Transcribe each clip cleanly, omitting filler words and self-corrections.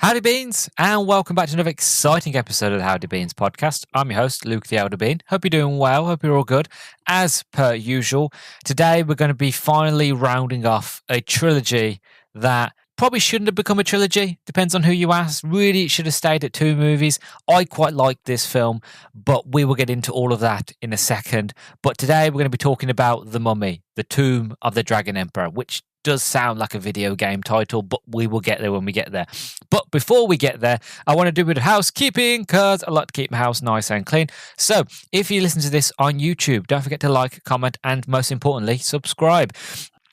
Howdy Beans, and welcome back to another exciting episode of the Howdy Beans podcast. I'm your host, Luke the Elder Bean. Hope you're doing well. Hope you're all good. As per usual, today we're going to be finally rounding off a trilogy that probably shouldn't have become a trilogy. Depends on who you ask. Really, it should have stayed at two movies. I quite like this film, but we will get into all of that in a second. But today we're going to be talking about The Mummy, The Tomb of the Dragon Emperor, which does sound like a video game title, but we will get there when we get there. But before we get there, I want to do a bit of housekeeping because I like to keep my house nice and clean. So if you listen to this on YouTube, don't forget to like, comment, and most importantly, subscribe.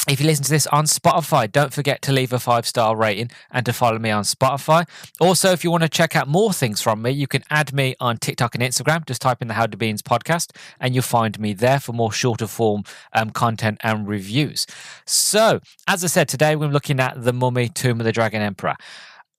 If you listen to this on Spotify, don't forget to leave a 5-star rating and to follow me on Spotify. Also, if you want to check out more things from me, you can add me on TikTok and Instagram. Just type in the Howdy Beans podcast and you'll find me there for more shorter form content and reviews. So, as I said, today we're looking at The Mummy, Tomb of the Dragon Emperor.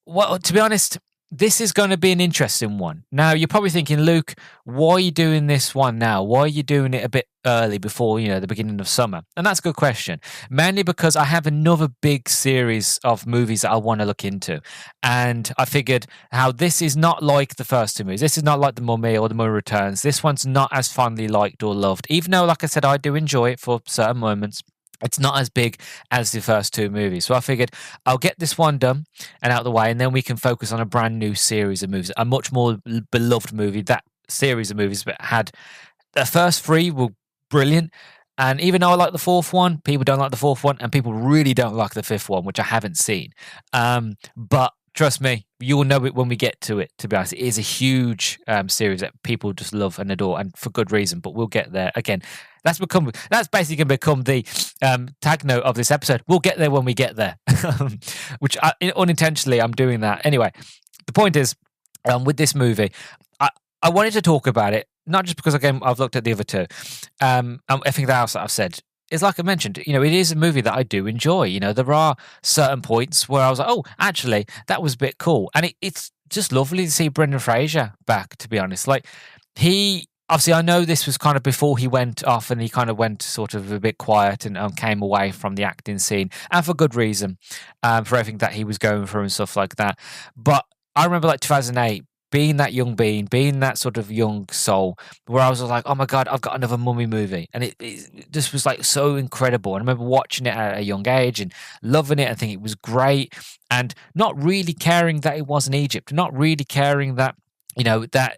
Well, to be honest, this is going to be an interesting one. Now, you're probably thinking, Luke, why are you doing this one now? Why are you doing it a bit early before, the beginning of summer? And that's a good question. Mainly because I have another big series of movies that I want to look into. And I figured how this is not like the first two movies. This is not like The Mummy or The Mummy Returns. This one's not as fondly liked or loved, even though, like I said, I do enjoy it for certain moments. It's not as big as the first two movies. So I figured I'll get this one done and out of the way, and then we can focus on a brand new series of movies, a much more beloved movie. That series of movies that had the first three were brilliant. And even though I like the fourth one, people don't like the fourth one, and people really don't like the fifth one, which I haven't seen. But trust me, you will know it when we get to it, to be honest. It is a huge series that people just love and adore, and for good reason, but we'll get there. Again, that's basically going to become the tag note of this episode. We'll get there when we get there, which unintentionally I'm doing that. Anyway, the point is, with this movie, I wanted to talk about it, not just because, again, I've looked at the other two. Everything else that I've said is, like I mentioned, it is a movie that I do enjoy. There are certain points where I was like, oh, actually, that was a bit cool. And it's just lovely to see Brendan Fraser back, to be honest. Like, obviously, I know this was kind of before he went off and he kind of went sort of a bit quiet and came away from the acting scene, and for good reason, for everything that he was going through and stuff like that. But I remember, like, 2008, being that young being, being that sort of young soul, where I was like, oh my God, I've got another Mummy movie. And it just was like so incredible. And I remember watching it at a young age and loving it and thinking it was great, and not really caring that it was in Egypt, not really caring that, that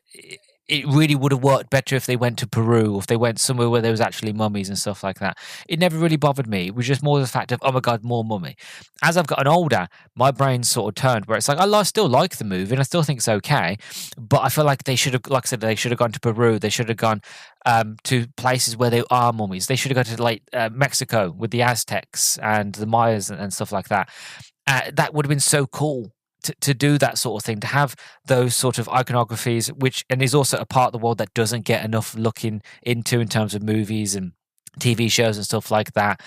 it really would have worked better if they went to Peru, or if they went somewhere where there was actually mummies and stuff like that. It never really bothered me. It was just more the fact of, oh my God, more mummy. As I've gotten older, my brain sort of turned where it's like, I still like the movie and I still think it's okay, but I feel like they should have, like I said, they should have gone to Peru. They should have gone to places where there are mummies. They should have gone to like Mexico with the Aztecs and the Mayas and stuff like that. That would have been so cool. To do that sort of thing, to have those sort of iconographies, and is also a part of the world that doesn't get enough looking into in terms of movies and TV shows and stuff like that.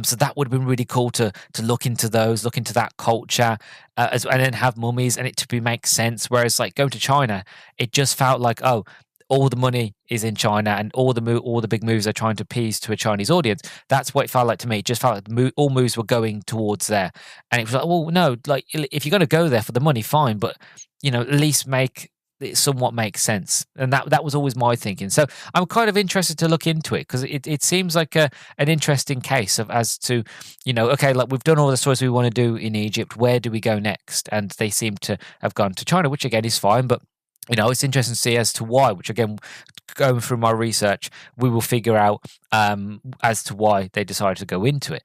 So that would have been really cool to look into those, look into that culture, and then have mummies and it to make sense. Whereas like going to China, it just felt like, oh, all the money is in China and all the big moves are trying to appease to a Chinese audience. That's what it felt like to me. It just felt like all moves were going towards there. And it was like, well, no, like if you're going to go there for the money, fine, but at least make it somewhat make sense. And that was always my thinking. So I'm kind of interested to look into it because it seems like an interesting case as to, okay, like we've done all the stories we want to do in Egypt. Where do we go next? And they seem to have gone to China, which again is fine, but it's interesting to see as to why, which again, going through my research, we will figure out as to why they decided to go into it.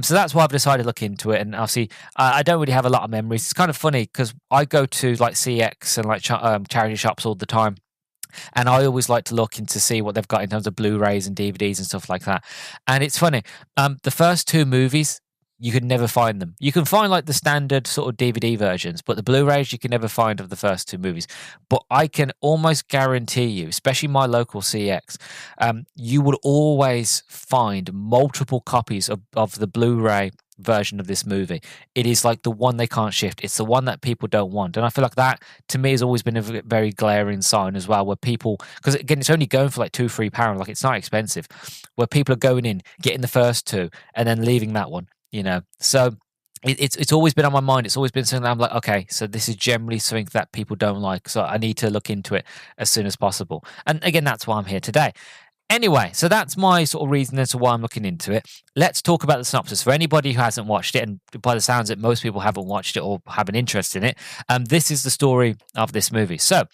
So that's why I've decided to look into it. And obviously, I don't really have a lot of memories. It's kind of funny because I go to like CX and like charity shops all the time. And I always like to look into see what they've got in terms of Blu-rays and DVDs and stuff like that. And it's funny, the first two movies, you could never find them. You can find like the standard sort of DVD versions, but the Blu-rays you can never find of the first two movies. But I can almost guarantee you, especially my local CX, you will always find multiple copies of the Blu-ray version of this movie. It is like the one they can't shift. It's the one that people don't want. And I feel like that to me has always been a very glaring sign as well, where people, because again, it's only going for like £2-3, like it's not expensive, where people are going in, getting the first two and then leaving that one. So it's always been on my mind. It's always been something that I'm like, okay, so this is generally something that people don't like. So I need to look into it as soon as possible. And again, that's why I'm here today. Anyway, so that's my sort of reason as to why I'm looking into it. Let's talk about the synopsis. For anybody who hasn't watched it, and by the sounds of it, most people haven't watched it or have an interest in it, this is the story of this movie. So,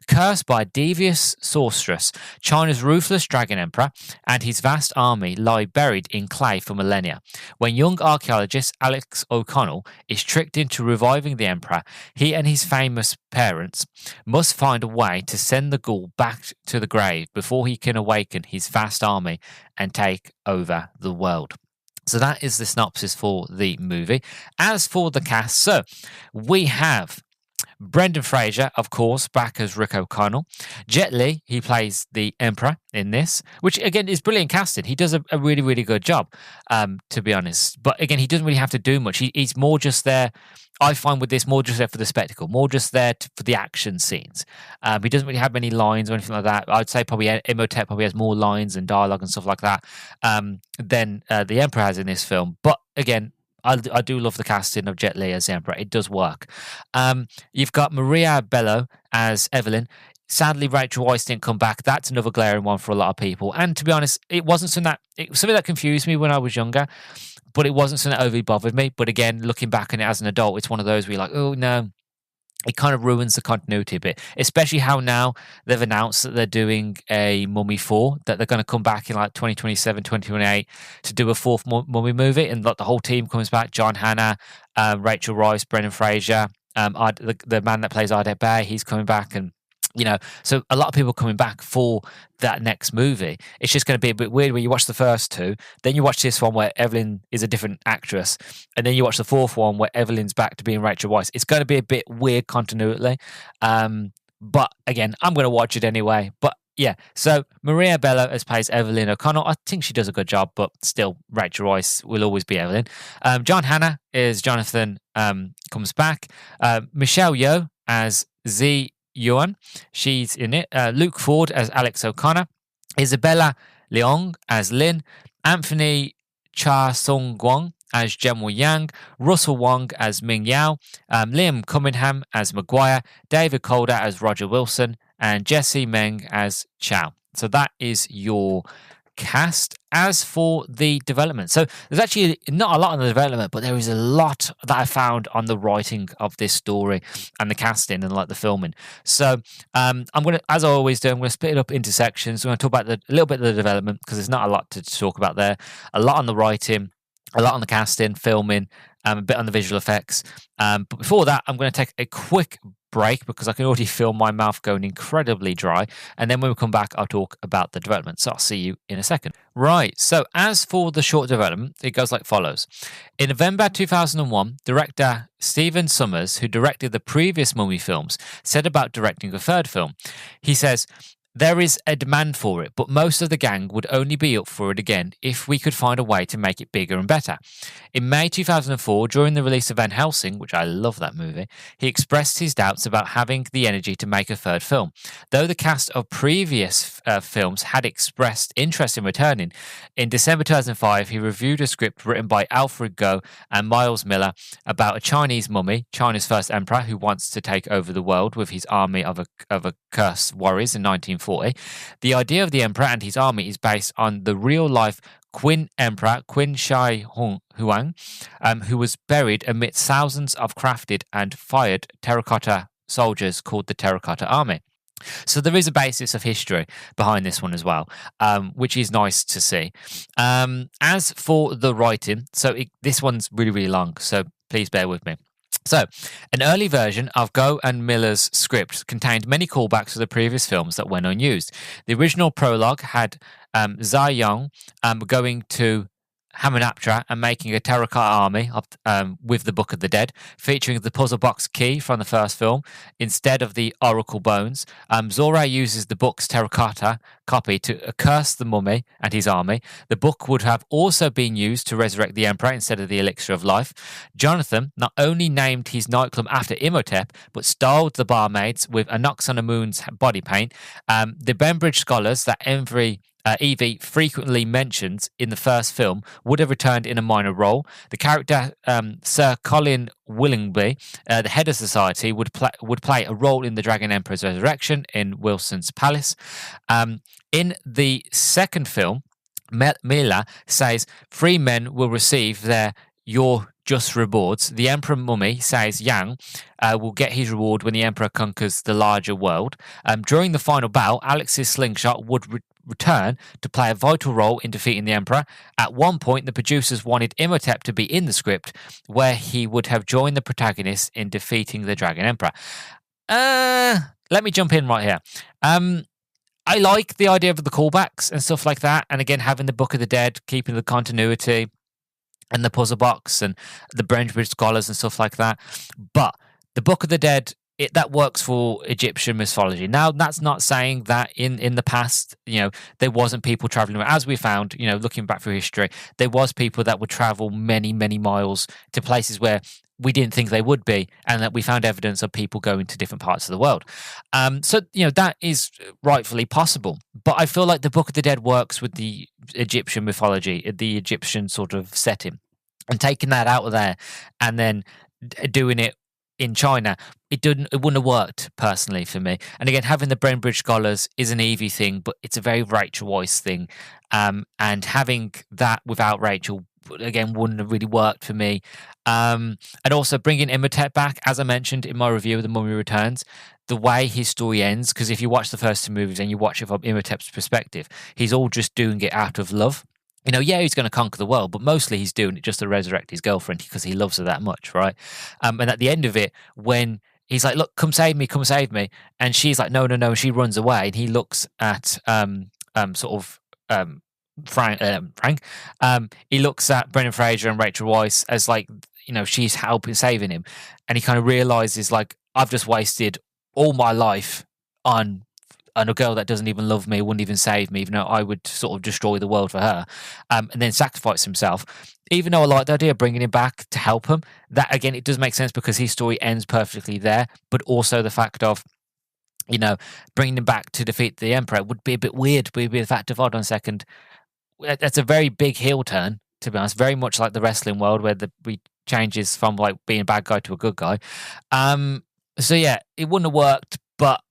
cursed by a devious sorceress, China's ruthless dragon emperor and his vast army lie buried in clay for millennia. When young archaeologist Alex O'Connell is tricked into reviving the emperor, he and his famous parents must find a way to send the ghoul back to the grave before he can awaken his vast army and take over the world. So that is the synopsis for the movie. As for the cast, so we have Brendan Fraser, of course, back as Rick O'Connell. Jet Li, he plays the Emperor in this, which again is brilliant casting. He does a really, really good job, to be honest. But again, he doesn't really have to do much. He's more just there. I find with this more just there for the spectacle, more just there for the action scenes. He doesn't really have many lines or anything like that. I'd say probably Imhotep probably has more lines and dialogue and stuff like that than the Emperor has in this film. But again, I do love the casting of Jet Li as the Emperor. It does work. You've got Maria Bello as Evelyn. Sadly, Rachel Weisz didn't come back. That's another glaring one for a lot of people. And to be honest, it wasn't something that confused me when I was younger, but it wasn't something that overly bothered me. But again, looking back on it as an adult, it's one of those where you're like, oh no, it kind of ruins the continuity a bit, especially how now they've announced that they're doing a Mummy 4, that they're going to come back in like 2027, 2028 to do a fourth Mummy movie. And like the whole team comes back, John Hannah, Rachel Weisz, Brendan Fraser, the man that plays Ardette Bay, he's coming back. And so a lot of people coming back for that next movie. It's just going to be a bit weird when you watch the first two, then you watch this one where Evelyn is a different actress, and then you watch the fourth one where Evelyn's back to being Rachel Weisz. It's going to be a bit weird continuity. But again, I'm going to watch it anyway. But yeah, so Maria Bello as plays Evelyn O'Connell. I think she does a good job, but still, Rachel Weisz will always be Evelyn. John Hannah is Jonathan, comes back. Michelle Yeoh as Z Yuan, she's in it. Luke Ford as Alex O'Connor. Isabella Leong as Lin. Anthony Cha Sung Guang as General Yang. Russell Wong as Ming Yao. Liam Cunningham as Maguire. David Calder as Roger Wilson. And Jesse Meng as Chow. So that is your cast. As for the development, so there's actually not a lot on the development, but there is a lot that I found on the writing of this story and the casting and like the filming. So I'm going to, as I always do, I'm going to split it up into sections. I'm going to talk about a little bit of the development because there's not a lot to talk about there. A lot on the writing, a lot on the casting, filming, a bit on the visual effects. But before that, I'm going to take a quick break because I can already feel my mouth going incredibly dry. And then when we come back, I'll talk about the development. So I'll see you in a second. Right. So as for the short development, it goes like follows. In November 2001, director Stephen Sommers, who directed the previous Mummy films, said about directing a third film. He says, "There is a demand for it, but most of the gang would only be up for it again if we could find a way to make it bigger and better." In May 2004, during the release of Van Helsing, which I love that movie, he expressed his doubts about having the energy to make a third film. Though the cast of previous films had expressed interest in returning, in December 2005, he reviewed a script written by Alfred Goh and Miles Miller about a Chinese mummy, China's first emperor, who wants to take over the world with his army of accursed warriors in 1940. The idea of the emperor and his army is based on the real-life Qin Emperor Qin Shi Huang, who was buried amidst thousands of crafted and fired terracotta soldiers called the Terracotta Army. So there is a basis of history behind this one as well, which is nice to see. As for the writing, this one's really, really long, so please bear with me. So, an early version of Goh and Miller's script contained many callbacks to the previous films that went unused. The original prologue had Zai Yong going to Hamunaptra and making a terracotta army with the Book of the Dead, featuring the puzzle box key from the first film instead of the oracle bones. Zora uses the book's terracotta copy to curse the mummy and his army. The book would have also been used to resurrect the emperor instead of the elixir of life. Jonathan not only named his nightclub after Imhotep, but styled the barmaids with Anox on the Moon's body paint. The Bembridge scholars that every Evie frequently mentions in the first film would have returned in a minor role. The character Sir Colin Willingby, the head of society, would play a role in the Dragon Emperor's resurrection in Wilson's palace. In the second film, Mila says 3 men will receive your just rewards. The Emperor Mummy says Yang will get his reward when the Emperor conquers the larger world. During the final battle, Alex's slingshot would return to play a vital role in defeating the Emperor. At one point, the producers wanted Imhotep to be in the script, where he would have joined the protagonist in defeating the Dragon Emperor. Let me jump in right here. I like the idea of the callbacks and stuff like that, and again, having the Book of the Dead, keeping the continuity, and the puzzle box and the Bridge scholars and stuff like that. But the Book of the Dead, that works for Egyptian mythology. Now, that's not saying that in the past, there wasn't people traveling around. As we found, looking back through history, there was people that would travel many, many miles to places where we didn't think they would be, and that we found evidence of people going to different parts of the world. So, that is rightfully possible. But I feel like the Book of the Dead works with the Egyptian mythology, the Egyptian sort of setting, and taking that out of there and then doing it in China, it wouldn't have worked personally for me. And again, having the Bridge scholars is an Evie thing, but it's a very Rachel Weisz thing. And having that without Rachel, again, wouldn't have really worked for me. And also bringing Imhotep back, as I mentioned in my review of The Mummy Returns, the way his story ends, because if you watch the first 2 movies and you watch it from Imhotep's perspective, he's all just doing it out of love. He's going to conquer the world, but mostly he's doing it just to resurrect his girlfriend because he loves her that much, right? And at the end of it, when he's like, look, come save me. And she's like, no. And she runs away. And he looks at Frank. He looks at Brendan Fraser and Rachel Weisz as like, she's helping saving him. And he kind of realizes like, I've just wasted all my life on a girl that doesn't even love me, wouldn't even save me, even though I would sort of destroy the world for her, and then sacrifice himself. Even though I like the idea of bringing him back to help him, that again, it does make sense because his story ends perfectly there, but also the fact of, bringing him back to defeat the Emperor would be a bit weird. Would be the fact of, hold on a second, that's a very big heel turn, to be honest, very much like the wrestling world where we changes from like being a bad guy to a good guy. So yeah, it wouldn't have worked, but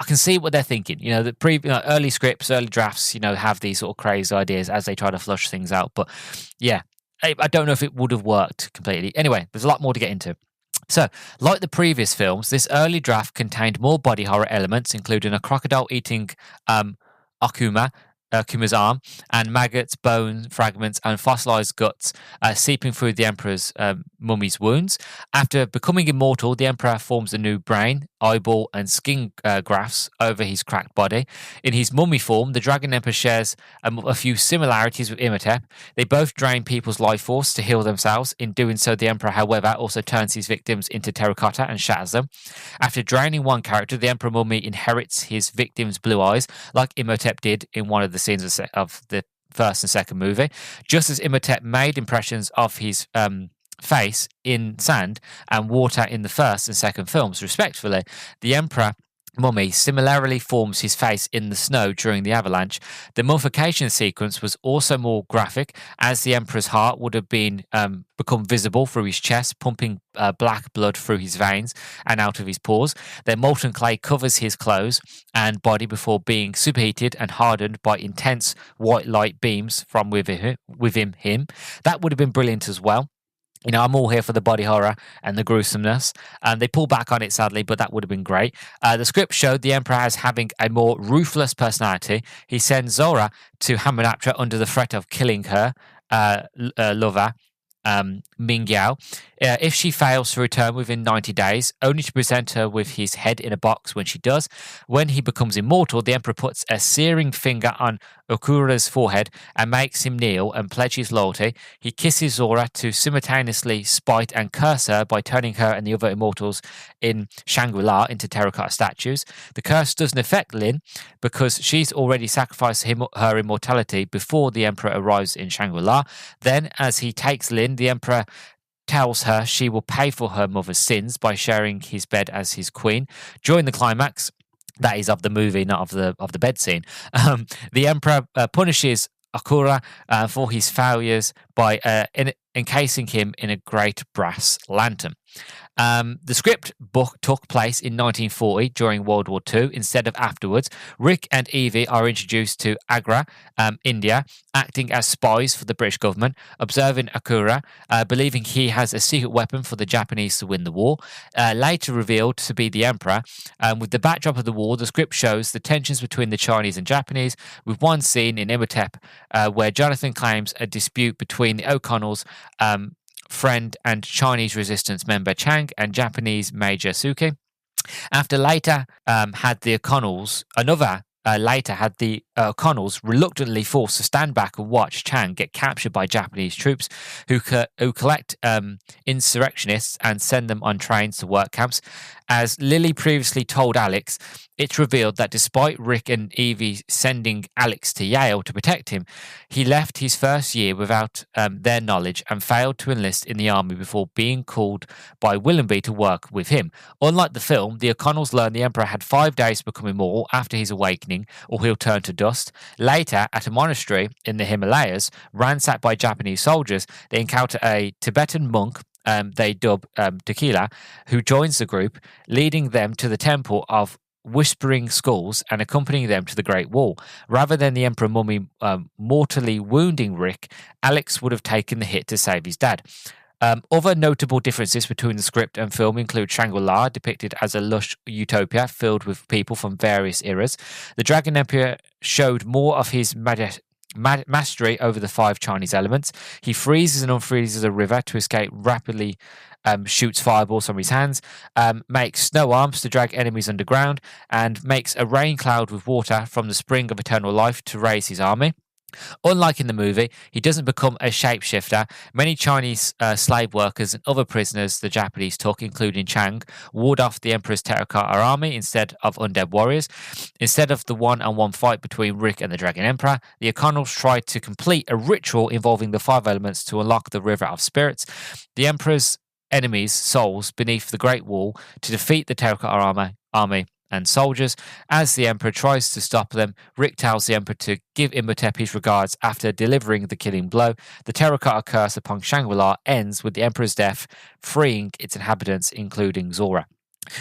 I can see what they're thinking. The early scripts, early drafts, have these sort of crazy ideas as they try to flush things out. But yeah, I don't know if it would have worked completely. Anyway, there's a lot more to get into. So, like the previous films, this early draft contained more body horror elements, including a crocodile eating Akuma's arm, and maggots, bone fragments, and fossilized guts seeping through the Emperor's mummy's wounds. After becoming immortal, the Emperor forms a new brain, eyeball, and skin grafts over his cracked body. In his mummy form, the Dragon Emperor shares a few similarities with Imhotep. They both drain people's life force to heal themselves. In doing so, the Emperor, however, also turns his victims into terracotta and shatters them. After draining one character, the Emperor mummy inherits his victims' blue eyes, like Imhotep did in one of the scenes of the first and second movie. Just as Imhotep made impressions of his face in sand and water in the first and second films, respectively, the Emperor mummy similarly forms his face in the snow during the avalanche. The mummification sequence was also more graphic, as the Emperor's heart would have become visible through his chest, pumping black blood through his veins and out of his pores. Then molten clay covers his clothes and body before being superheated and hardened by intense white light beams from within him. That would have been brilliant as well. I'm all here for the body horror and the gruesomeness. They pull back on it, sadly, but that would have been great. The script showed the Emperor as having a more ruthless personality. He sends Zora to Hamunaptra under the threat of killing her lover, Ming Yao, if she fails to return within 90 days, only to present her with his head in a box when she does. When he becomes immortal, the Emperor puts a searing finger on Okura's forehead and makes him kneel and pledge his loyalty. He kisses Zora to simultaneously spite and curse her by turning her and the other immortals in Shangri-La into terracotta statues. The curse doesn't affect Lin because she's already sacrificed her immortality before the Emperor arrives in Shangri-La. Then, as he takes Lin, the Emperor tells her she will pay for her mother's sins by sharing his bed as his queen. During the climax, That is of the movie, not of the bed scene. The emperor punishes Akura for his failures by encasing him in a great brass lantern. The script book took place in 1940 during World War II instead of afterwards. Rick and Evie are introduced to Agra, India, acting as spies for the British government, observing Akura, believing he has a secret weapon for the Japanese to win the war. Later revealed to be the Emperor. With the backdrop of the war, the script shows the tensions between the Chinese and Japanese, with one scene in Imhotep where Jonathan claims a dispute between the O'Connells, friend and Chinese resistance member Chang and Japanese Major Suki. After later had the O'Connells, later had the O'Connells reluctantly forced to stand back and watch Chang get captured by Japanese troops who collect insurrectionists and send them on trains to work camps. As Lily previously told Alex, it's revealed that despite Rick and Evie sending Alex to Yale to protect him, he left his first year without their knowledge and failed to enlist in the army before being called by Willoughby to work with him. Unlike the film, the O'Connells learned the Emperor had 5 days to become immortal after his awakening, or he'll turn to dust. Later, at a monastery in the Himalayas, ransacked by Japanese soldiers, they encounter a Tibetan monk they dub Tequila, who joins the group, leading them to the temple of Whispering Skulls and accompanying them to the Great Wall. Rather than the Emperor Mummy mortally wounding Rick, Alex would have taken the hit to save his dad. Other notable differences between the script and film include Shangri-La, depicted as a lush utopia filled with people from various eras. The Dragon Emperor showed more of his mastery over the 5 Chinese elements. He freezes and unfreezes a river to escape rapidly, shoots fireballs from his hands, makes snow arms to drag enemies underground, and makes a rain cloud with water from the spring of eternal life to raise his army. Unlike in the movie, he doesn't become a shapeshifter. Many Chinese slave workers and other prisoners the Japanese took, including Chang, ward off the Emperor's terracotta army instead of undead warriors. Instead of the one-on-one fight between Rick and the Dragon Emperor, the O'Connells tried to complete a ritual involving the 5 elements to unlock the River of Spirits. The Emperor's enemies' souls beneath the Great Wall to defeat the terracotta army and soldiers. As the Emperor tries to stop them, Rick tells the Emperor to give Imhotep his regards after delivering the killing blow. The terracotta curse upon Shangri-La ends with the Emperor's death, freeing its inhabitants, including Zora.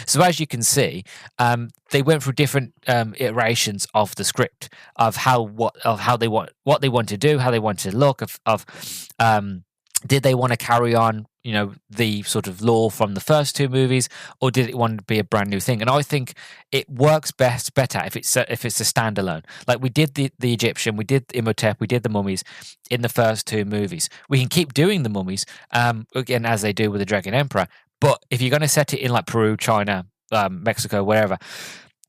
So as you can see, they went through different iterations of the script of what they want to do, how they want to look, did they want to carry on, the sort of lore from the first 2 movies, or did it want to be a brand new thing? And I think it works better if it's a standalone. Like we did the Egyptian, we did Imhotep, we did the mummies in the first 2 movies. We can keep doing the mummies again as they do with the Dragon Emperor. But if you're going to set it in like Peru, China, Mexico, wherever,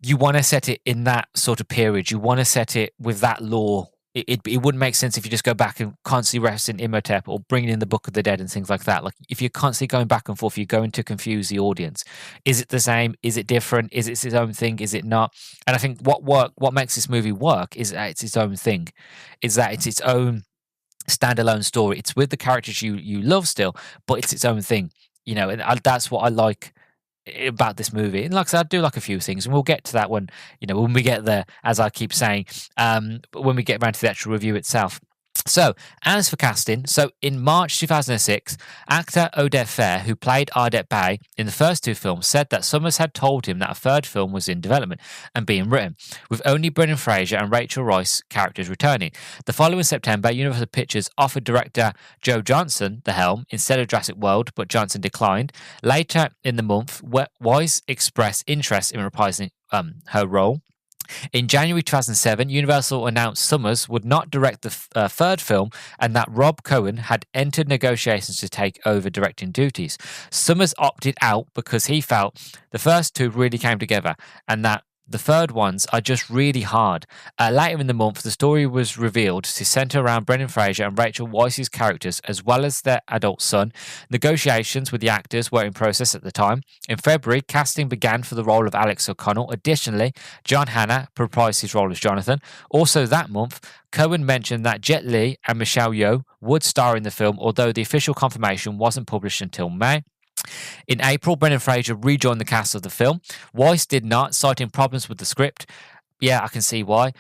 you want to set it in that sort of period. You want to set it with that lore. It wouldn't make sense if you just go back and constantly rest in Imhotep or bringing in the Book of the Dead and things like that. Like if you're constantly going back and forth, you're going to confuse the audience. Is it the same? Is it different? Is it its own thing? Is it not? And I think what makes this movie work is that it's its own thing. Is that it's its own standalone story. It's with the characters you love still, but it's its own thing. And that's what I like about this movie. And like I said, I do like a few things, and we'll get to that when we get there, as I keep saying, but when we get around to the actual review itself. So, as for casting, in March 2006, actor Oded Fair, who played Ardette Bay in the first 2 films, said that Summers had told him that a 3rd film was in development and being written, with only Brendan Fraser and Rachel Weisz characters returning. The following September, Universal Pictures offered director Joe Johnson the helm instead of Jurassic World, but Johnson declined. Later in the month, Weisz expressed interest in reprising her role. In January 2007, Universal announced Summers would not direct the 3rd film and that Rob Cohen had entered negotiations to take over directing duties. Summers opted out because he felt the first 2 really came together and that the 3rd ones are just really hard. Later in the month, the story was revealed to centre around Brendan Fraser and Rachel Weisz's characters, as well as their adult son. Negotiations with the actors were in process at the time. In February, casting began for the role of Alex O'Connell. Additionally, John Hannah reprised his role as Jonathan. Also that month, Cohen mentioned that Jet Li and Michelle Yeoh would star in the film, although the official confirmation wasn't published until May. In April, Brendan Fraser rejoined the cast of the film. Weisz did not, citing problems with the script. Yeah, I can see why.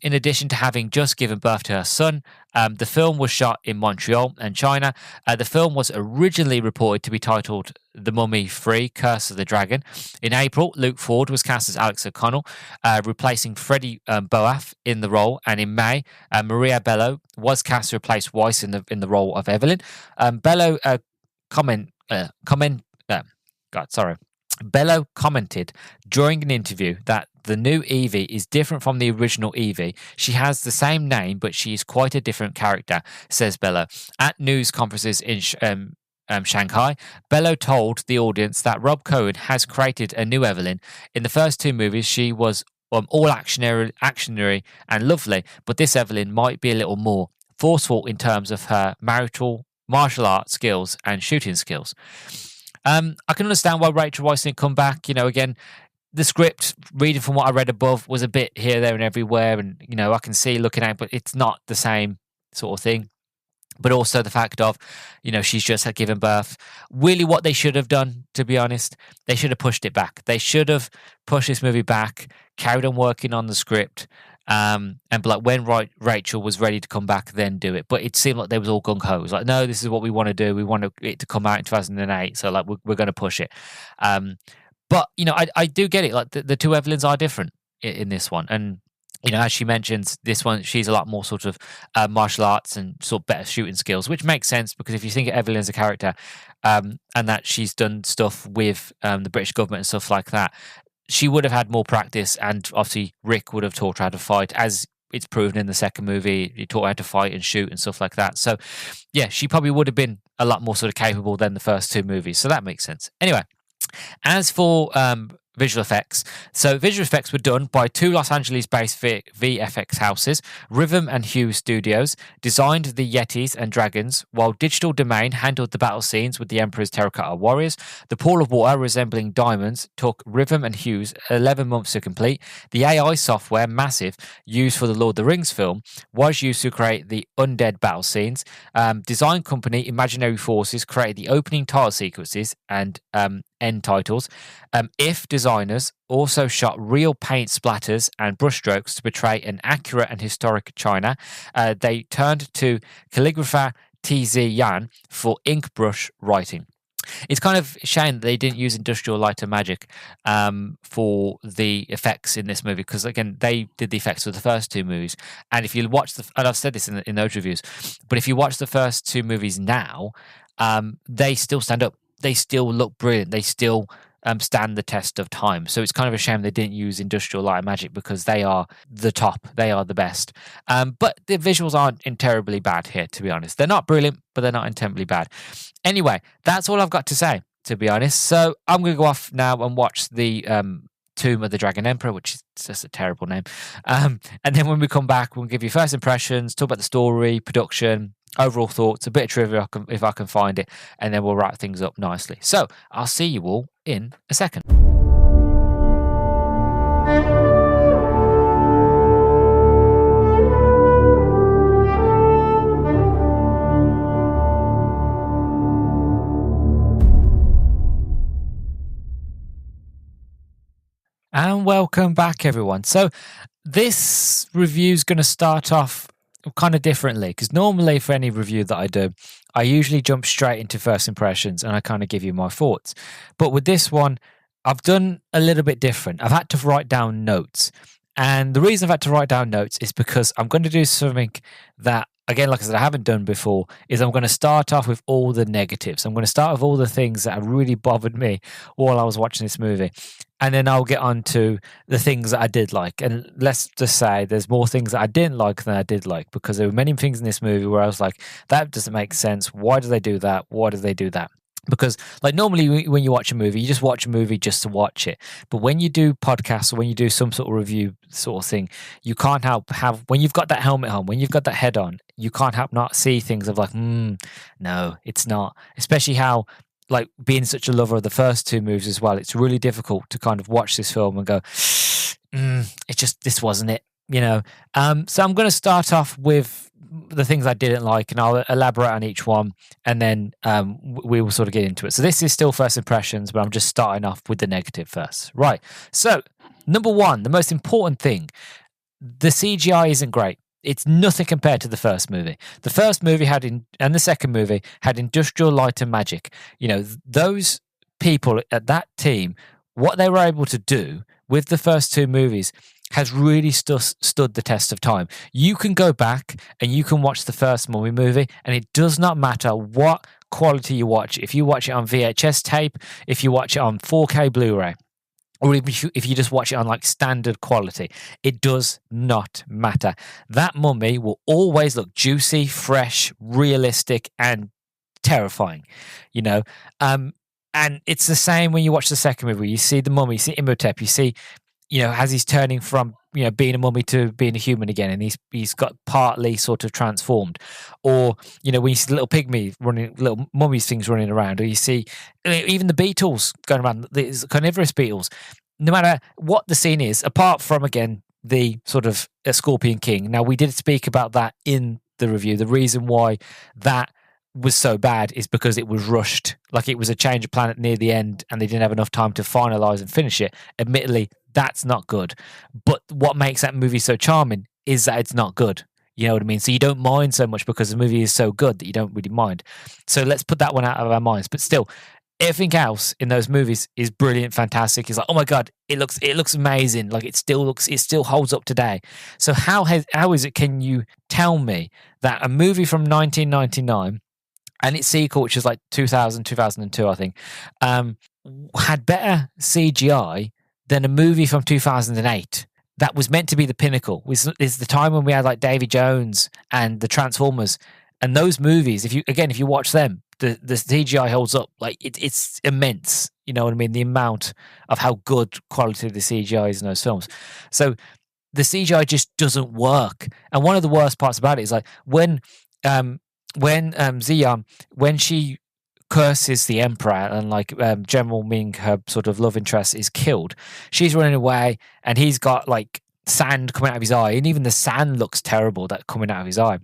In addition to having just given birth to her son, the film was shot in Montreal and China. The film was originally reported to be titled The Mummy 3: Curse of the Dragon. In April, Luke Ford was cast as Alex O'Connell, replacing Freddie Boaf in the role. And in May, Maria Bello was cast to replace Weisz in the role of Evelyn. Bello comment. God, sorry. Bello commented during an interview that the new Evie is different from the original Evie. She has the same name, but she is quite a different character, says Bello. At news conferences in Shanghai, Bello told the audience that Rob Cohen has created a new Evelyn. In the first two movies, she was all actionary and lovely, but this Evelyn might be a little more forceful in terms of her martial arts skills and shooting skills. I can understand why Rachel Weisz didn't come back. Again, the script, reading from what I read above, was a bit here, there, and everywhere. And, I can see looking at it, but it's not the same sort of thing. But also the fact of, she's just had given birth. Really what they should have done, to be honest, they should have pushed it back. They should have pushed this movie back, carried on working on the script, and like when Rachel was ready to come back, then do it. But it seemed like they was all gung-ho. It was like, no, this is what we want to do. We want it to come out in 2008. So like, we're going to push it. But, I do get it. Like the two Evelyns are different in this one. And, as she mentions, this one, she's a lot more sort of martial arts and sort of better shooting skills, which makes sense because if you think of Evelyn as a character and that she's done stuff with the British government and stuff like that, she would have had more practice, and obviously Rick would have taught her how to fight, as it's proven in the second movie. He taught her how to fight and shoot and stuff like that. So, yeah, she probably would have been a lot more sort of capable than the first two movies. So that makes sense. Anyway, as for visual effects, so visual effects were done by two Los Angeles-based VFX houses. Rhythm and Hue Studios designed the Yetis and dragons, while Digital Domain handled the battle scenes with the Emperor's terracotta warriors. The pool of water resembling diamonds took Rhythm and Hue's 11 months to complete. The AI software, Massive, used for the Lord of the Rings film, was used to create the undead battle scenes. Design company Imaginary Forces created the opening title sequences and end titles. If designers also shot real paint splatters and brushstrokes to portray an accurate and historic China. They turned to calligrapher T.Z. Yan for ink brush writing. It's kind of a shame that they didn't use industrial light and magic for the effects in this movie, because again, they did the effects for the first two movies. And if you watch and I've said this in those reviews, but if you watch the first two movies now, they still stand up. They still look brilliant. They still stand the test of time. So it's kind of a shame they didn't use industrial light and magic, because they are the top. They are the best. But the visuals aren't terribly bad here, to be honest. They're not brilliant, but they're not terribly bad. Anyway, that's all I've got to say, to be honest. So I'm going to go off now and watch the Tomb of the Dragon Emperor, which is just a terrible name. And then when we come back, we'll give you first impressions, talk about the story, production, overall thoughts, a bit of trivia if I can find it, and then we'll wrap things up nicely. So I'll see you all in a second. And welcome back, everyone. So this review is going to start off kind of differently, because normally for any review that I do, I usually jump straight into first impressions and I kind of give you my thoughts. But with this one, I've done a little bit different. I've had to write down notes. And the reason I've had to write down notes is because I'm going to do something that, again, like I said, I haven't done before, is I'm going to start off with all the negatives. I'm going to start with all the things that have really bothered me while I was watching this movie. And then I'll get on to the things that I did like. And let's just say there's more things that I didn't like than I did like, because there were many things in this movie where I was like, that doesn't make sense. Why do they do that? Why do they do that? Because like normally when you watch a movie, you just watch a movie just to watch it. But when you do podcasts or when you do some sort of review sort of thing, you can't help when you've got that helmet on, when you've got that head on, you can't help not see things of like, no, it's not. Especially how, like, being such a lover of the first two movies as well, it's really difficult to kind of watch this film and go, it's just, this wasn't it, you know. So I'm going to start off with the things I didn't like, and I'll elaborate on each one, and then we will sort of get into it. So this is still first impressions, but I'm just starting off with the negative first. Right. So number one, the most important thing, the CGI isn't great. It's nothing compared to the first movie. The first movie and the second movie had industrial light and magic. Those people at that team, what they were able to do with the first two movies has really stood the test of time. You can go back and you can watch the first Mummy movie, and it does not matter what quality you watch. If you watch it on VHS tape, if you watch it on 4K Blu-ray, or if you just watch it on like standard quality, it does not matter. That mummy will always look juicy, fresh, realistic, and terrifying, and it's the same when you watch the second movie. You see the mummy, you see Imhotep, you see, as he's turning from, being a mummy to being a human again, and he's got partly sort of transformed. Or, when you see the little pygmy running, little mummies things running around, or you see even the beetles going around, the carnivorous beetles, no matter what the scene is, apart from, again, the sort of Scorpion King. Now, we did speak about that in the review. The reason why that was so bad is because it was rushed. Like, it was a change of planet near the end, and they didn't have enough time to finalize and finish it. Admittedly, that's not good. But what makes that movie so charming is that it's not good. You know what I mean? So you don't mind so much because the movie is so good that you don't really mind. So let's put that one out of our minds. But still, everything else in those movies is brilliant, fantastic. It's like, oh my God, it looks amazing. Like, it still holds up today. So how is it, can you tell me that a movie from 1999 and its sequel, which is like 2002, I think, had better CGI than a movie from 2008 that was meant to be the pinnacle? Is the time when we had like Davy Jones and the Transformers, and those movies, if you watch them, the CGI holds up. Like, it's immense. You know what I mean? The amount of how good quality the CGI is in those films. So the CGI just doesn't work. And one of the worst parts about it is like when Xian, when she curses the emperor and like General Ming, her sort of love interest, is killed, she's running away and he's got like sand coming out of his eye, and even the sand looks terrible that coming out of his eye.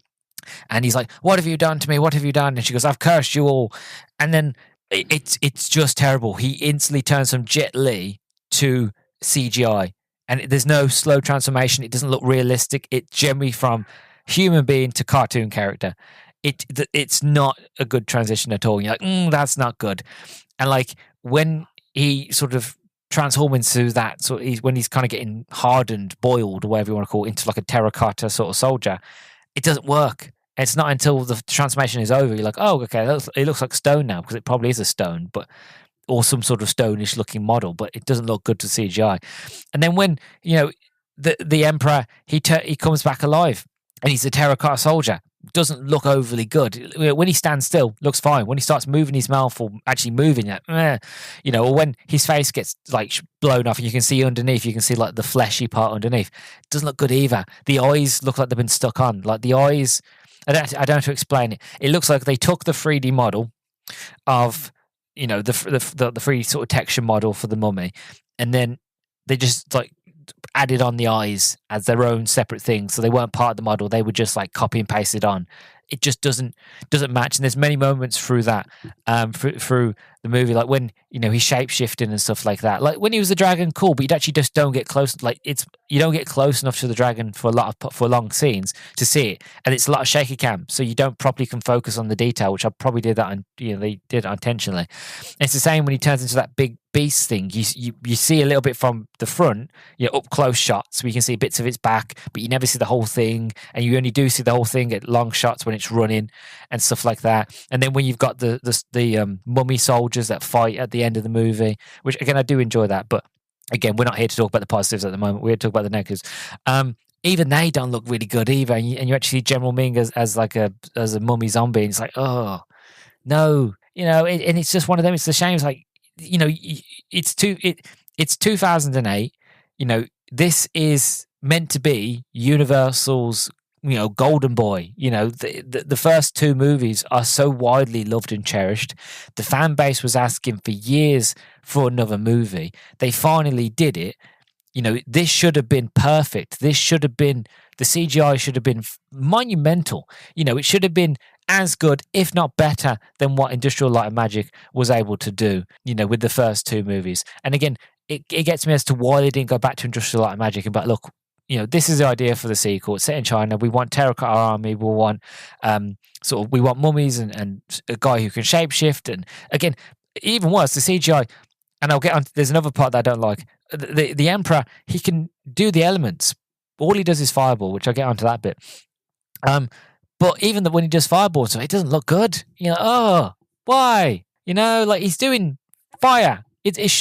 And he's like, "What have you done to me? What have you done?" And she goes, "I've cursed you all." And then it's just terrible. He instantly turns from Jet Li to CGI, and there's no slow transformation. It doesn't look realistic. It's generally from human being to cartoon character. It's not a good transition at all. You're like, that's not good. And like when he sort of transforms into that, so when he's kind of getting hardened, boiled, or whatever you want to call it, into like a terracotta sort of soldier, it doesn't work. It's not until the transformation is over you're like, oh, okay, it looks like stone now, because it probably is a stone, or some sort of stonish looking model, but it doesn't look good to CGI. And then when the emperor, he comes back alive and he's a terracotta soldier, doesn't look overly good. When he stands still, looks fine. When he starts moving his mouth or actually moving it, or when his face gets like blown off and you can see underneath, you can see like the fleshy part underneath, doesn't look good either. The eyes look like they've been stuck on. Like the eyes, I don't know how to explain it. It looks like they took the 3D model of, the 3D sort of texture model for the mummy, and then they just like added on the eyes as their own separate thing, so they weren't part of the model. They were just like copy and paste it on. It just doesn't match. And there's many moments through that, through the movie, like when he's shape shifting and stuff like that. Like when he was the dragon, cool, but you actually just don't get close. Like you don't get close enough to the dragon for long scenes to see it, and it's a lot of shaky cam, so you don't properly can focus on the detail. Which I probably did that, on they did it intentionally. It's the same when he turns into that big beast thing. You see a little bit from the front, up close shots, so you can see bits of its back, but you never see the whole thing, and you only do see the whole thing at long shots when it's running and stuff like that. And then when you've got the mummy soldiers that fight at the end of the movie, which again I do enjoy that, but again we're not here to talk about the positives at the moment. We're here to talk about the negatives. Even they don't look really good either, and you actually see General Ming as a mummy zombie, and it's like, oh no, and it's just one of them. It's a shame. It's like, it's 2008. This is meant to be Universal's golden boy. The first two movies are so widely loved and cherished. The fan base was asking for years for another movie. They finally did it, this should have been perfect. This should have been, the CGI should have been monumental. It should have been as good, if not better, than what Industrial Light and Magic was able to do, with the first two movies. And again, it gets me as to why they didn't go back to Industrial Light and Magic and look, this is the idea for the sequel. It's set in China. We want terracotta army. We want we want mummies and a guy who can shapeshift. And again, even worse, the CGI. And I'll get on. There's another part that I don't like. The Emperor, he can do the elements. All he does is fireball, which I'll get onto that bit. But even when he does fireball, so it doesn't look good. Oh, why? He's doing fire.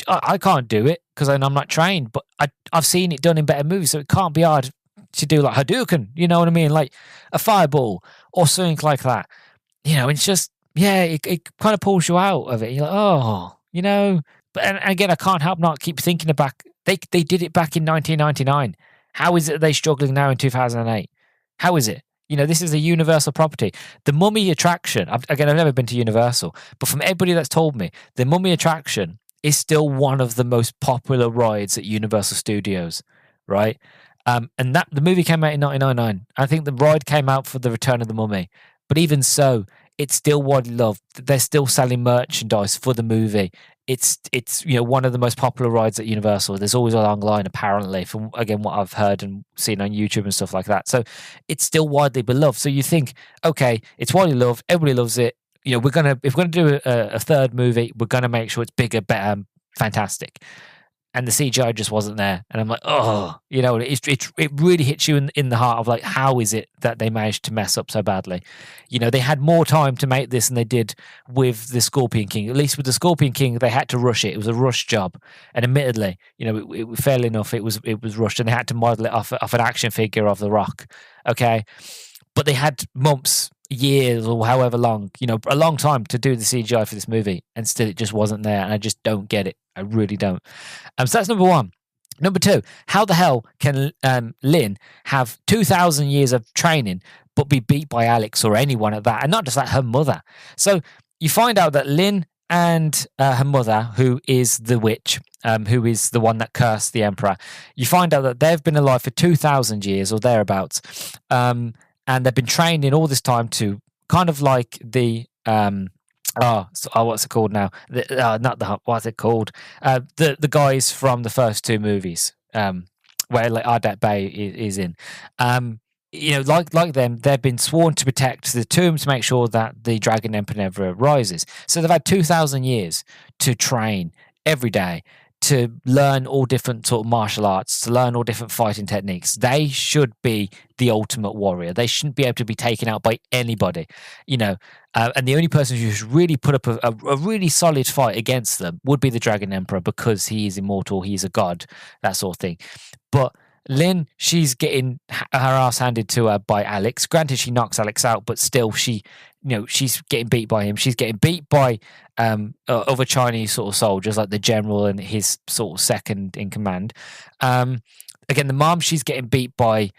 I can't do it because I'm not trained, but I've seen it done in better movies, so it can't be hard to do like Hadouken. You know what I mean? Like a fireball or something like that. It's just, it kind of pulls you out of it. You're like, But and again, I can't help not keep thinking back. They did it back in 1999. How is it they're struggling now in 2008? How is it? This is a Universal property. The Mummy attraction, I've never been to Universal, but from everybody that's told me, the Mummy attraction is still one of the most popular rides at Universal Studios, right? And that the movie came out in 1999. I think the ride came out for the Return of the Mummy. But even so, it's still widely loved. They're still selling merchandise for the movie. It's one of the most popular rides at Universal. There's always a long line, apparently, from again what I've heard and seen on YouTube and stuff like that. So it's still widely beloved. So you think, okay, it's widely loved, everybody loves it. If we're gonna do a third movie, we're gonna make sure it's bigger, better, fantastic. And the CGI just wasn't there, and I'm like, it really hits you in the heart of like, how is it that they managed to mess up so badly? They had more time to make this than they did with the Scorpion King. At least with the Scorpion King, they had to rush it. It was a rush job, and admittedly, fair enough, it was rushed, and they had to model it off an action figure of The Rock. Okay, but they had months, years, or however long, a long time to do the CGI for this movie, and still it just wasn't there, and I just don't get it. I really don't. So that's number one. Number two, how the hell can Lynn have 2,000 years of training but be beat by Alex or anyone at that, and not just like her mother? So you find out that Lynn and her mother, who is the witch, who is the one that cursed the Emperor, you find out that they've been alive for 2,000 years or thereabouts, and they've been trained in all this time to kind of like the what's it called now? What's it called? The guys from the first two movies, where like Ardat Bay is in. Like them, they've been sworn to protect the tomb to make sure that the Dragon Emperor never rises. So they've had 2,000 years to train every day, to learn all different sort of martial arts, to learn all different fighting techniques. They should be the ultimate warrior. They shouldn't be able to be taken out by anybody, and the only person who should really put up a really solid fight against them would be the Dragon Emperor, because he is immortal, he's a god, that sort of thing. But Lynn, she's getting her ass handed to her by Alex. Granted, she knocks Alex out, but still, she's getting beat by him. She's getting beat by other Chinese sort of soldiers, like the general and his sort of second in command. Again, the mom, she's getting beat by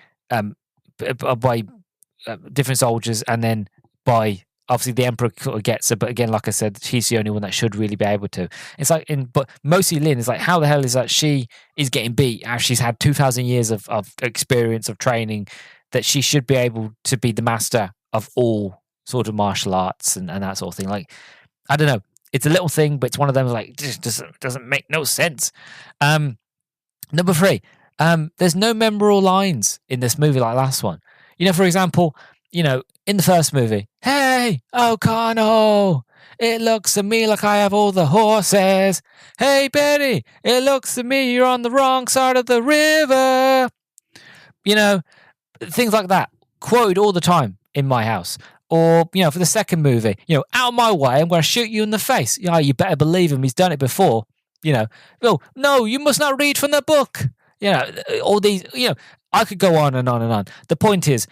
different soldiers, and then by obviously the Emperor sort of gets her. But again, like I said, he's the only one that should really be able to. It's like, but mostly Lynn is like, how the hell is that she is getting beat as she's had 2,000 years of experience of training, that she should be able to be the master of all sort of martial arts and that sort of thing. Like, I don't know. It's a little thing, but it's one of them like, just doesn't make no sense. Number three, there's no memorable lines in this movie like last one. For example, in the first movie, hey, O'Connell, it looks to me like I have all the horses. Hey, Betty, it looks to me you're on the wrong side of the river. Things like that, quoted all the time in my house. Or, for the second movie, out of my way, I'm going to shoot you in the face. You better believe him. He's done it before. Oh, no, you must not read from the book. All these, I could go on and on and on. The point is,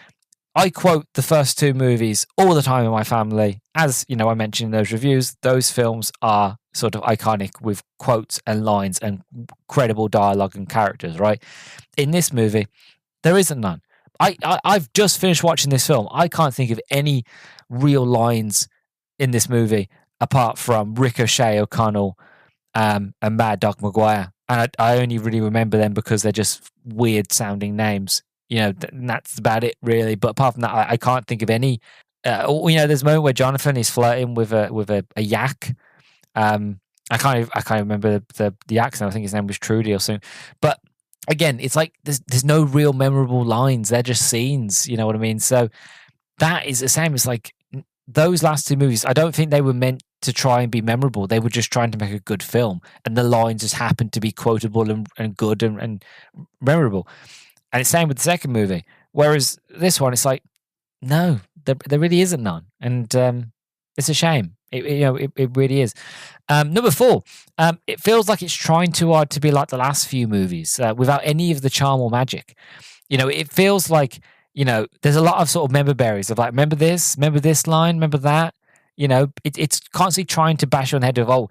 I quote the first two movies all the time in my family. As, I mentioned in those reviews, those films are sort of iconic with quotes and lines and credible dialogue and characters, right? In this movie, there isn't none. I've just finished watching this film. I can't think of any real lines in this movie apart from Ricochet, O'Connell, and Mad Dog Maguire. and I only really remember them because they're just weird sounding names. And that's about it, really. But apart from that, I can't think of any. There's a moment where Jonathan is flirting with a yak. I can't remember the accent. I think his name was Trudy or something. But again, it's like there's no real memorable lines. They're just scenes. You know what I mean? So that is the same as like those last two movies. I don't think they were meant to try and be memorable. They were just trying to make a good film, and the lines just happened to be quotable and good and memorable. And it's same with the second movie. Whereas this one, it's like, no, there really isn't none, and it's a shame. It really is. Number 4, it feels like it's trying too hard to be like the last few movies without any of the charm or magic. It feels like there's a lot of sort of member berries of like, remember this line, remember that. It's constantly trying to bash on the head of,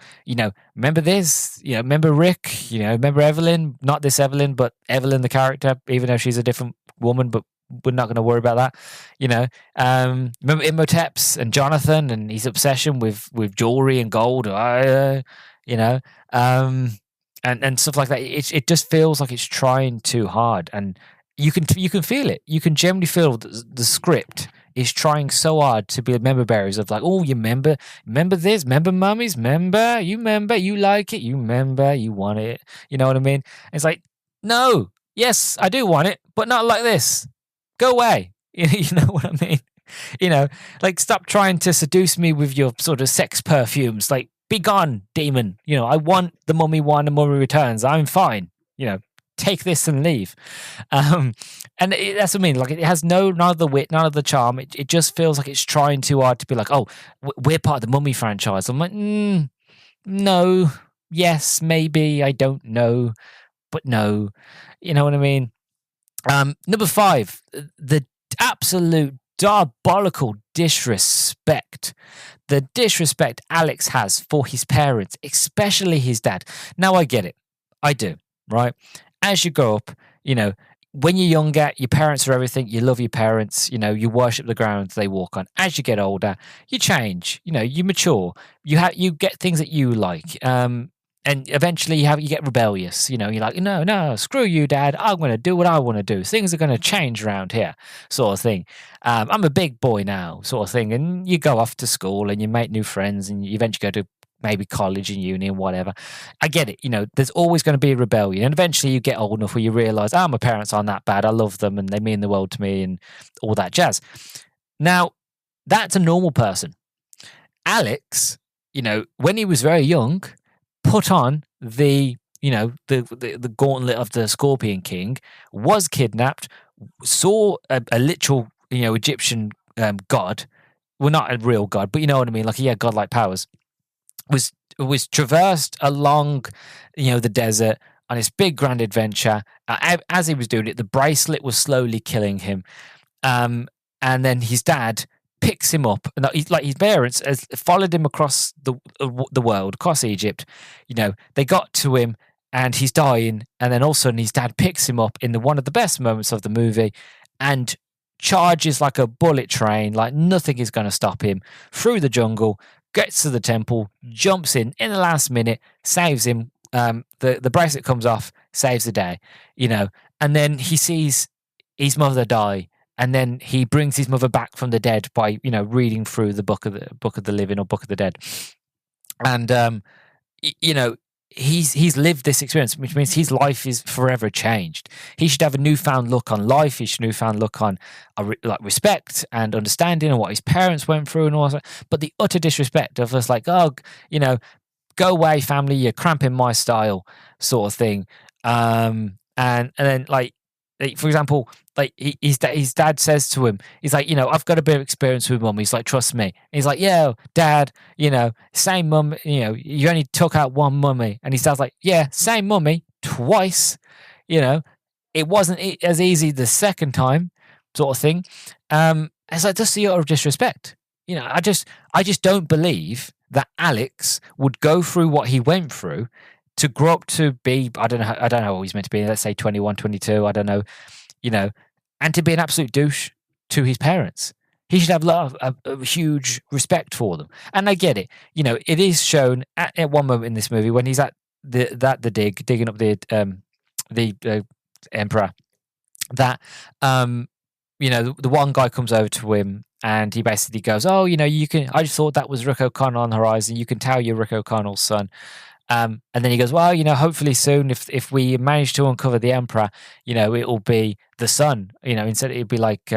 remember this, remember Rick, remember Evelyn, not this Evelyn, but Evelyn the character, even though she's a different woman, but we're not going to worry about that. Remember Imhotep's and Jonathan and his obsession with jewelry and gold, and stuff like that. It just feels like it's trying too hard, and you can feel it. You can generally feel the script is trying so hard to be a member bearers of like, oh, you remember this, remember mummies, remember, you like it, you remember, you want it. You know what I mean? It's like, no, yes, I do want it, but not like this. Go away. You know what I mean? Like, stop trying to seduce me with your sort of sex perfumes. Like, be gone, demon. I want the Mummy 1 and Mummy Returns. I'm fine. Take this and leave. And that's what I mean. Like, it has none of the wit, none of the charm. It just feels like it's trying too hard to be like, oh, we're part of the Mummy franchise. I'm like, no, yes, maybe, I don't know, but no. You know what I mean? Number 5, the absolute diabolical disrespect. The disrespect Alex has for his parents, especially his dad. Now, I get it. I do, right? As you grow up, when you're younger, your parents are everything. You love your parents. You worship the ground they walk on. As you get older, you change. You mature. You get things that you like. And eventually you get rebellious. You're like, no, screw you, Dad. I'm going to do what I want to do. Things are going to change around here, sort of thing. I'm a big boy now, sort of thing. And you go off to school and you make new friends and you eventually go to maybe college and uni and whatever. I get it. There's always going to be a rebellion. And eventually you get old enough where you realize, my parents aren't that bad. I love them and they mean the world to me and all that jazz. Now, that's a normal person. Alex, when he was very young, put on the gauntlet of the Scorpion King, was kidnapped, saw a literal, Egyptian god. Well, not a real god, but you know what I mean? Like, he had godlike powers. Was traversed along, the desert on this big grand adventure. As he was doing it, the bracelet was slowly killing him. And then his dad picks him up, and like his parents has followed him across the world, across Egypt. They got to him, and he's dying, and then all of a sudden his dad picks him up in one of the best moments of the movie, and charges like a bullet train, like nothing is going to stop him through the jungle. Gets to the temple, jumps in the last minute, saves him. The bracelet comes off, saves the day. And then he sees his mother die. And then he brings his mother back from the dead by, reading through the book of the living or book of the dead. And, he's lived this experience, which means his life is forever changed. He should have a newfound look on life. He should newfound look on like respect and understanding and what his parents went through and all that. But the utter disrespect of us, like, go away, family, you're cramping my style, sort of thing. And then like for example, like his dad says to him, he's like, I've got a bit of experience with mum. He's like, trust me. He's like, yeah, Dad, same mum, you only took out one mummy. And his dad's like, yeah, same mummy twice. It wasn't as easy the second time, sort of thing. It's like, just the utter disrespect. I just don't believe that Alex would go through what he went through to grow up to be, I don't know what he's meant to be, let's say 21, 22, I don't know, and to be an absolute douche to his parents. He should have a huge respect for them. And I get it. It is shown at one moment in this movie when he's at digging up the emperor, that the one guy comes over to him and he basically goes, "Oh, you can. I just thought that was Rick O'Connell on the horizon. You can tell you're Rick O'Connell's son." And then he goes, "Well, hopefully soon, if we manage to uncover the emperor, it will be the son. Instead it'd be like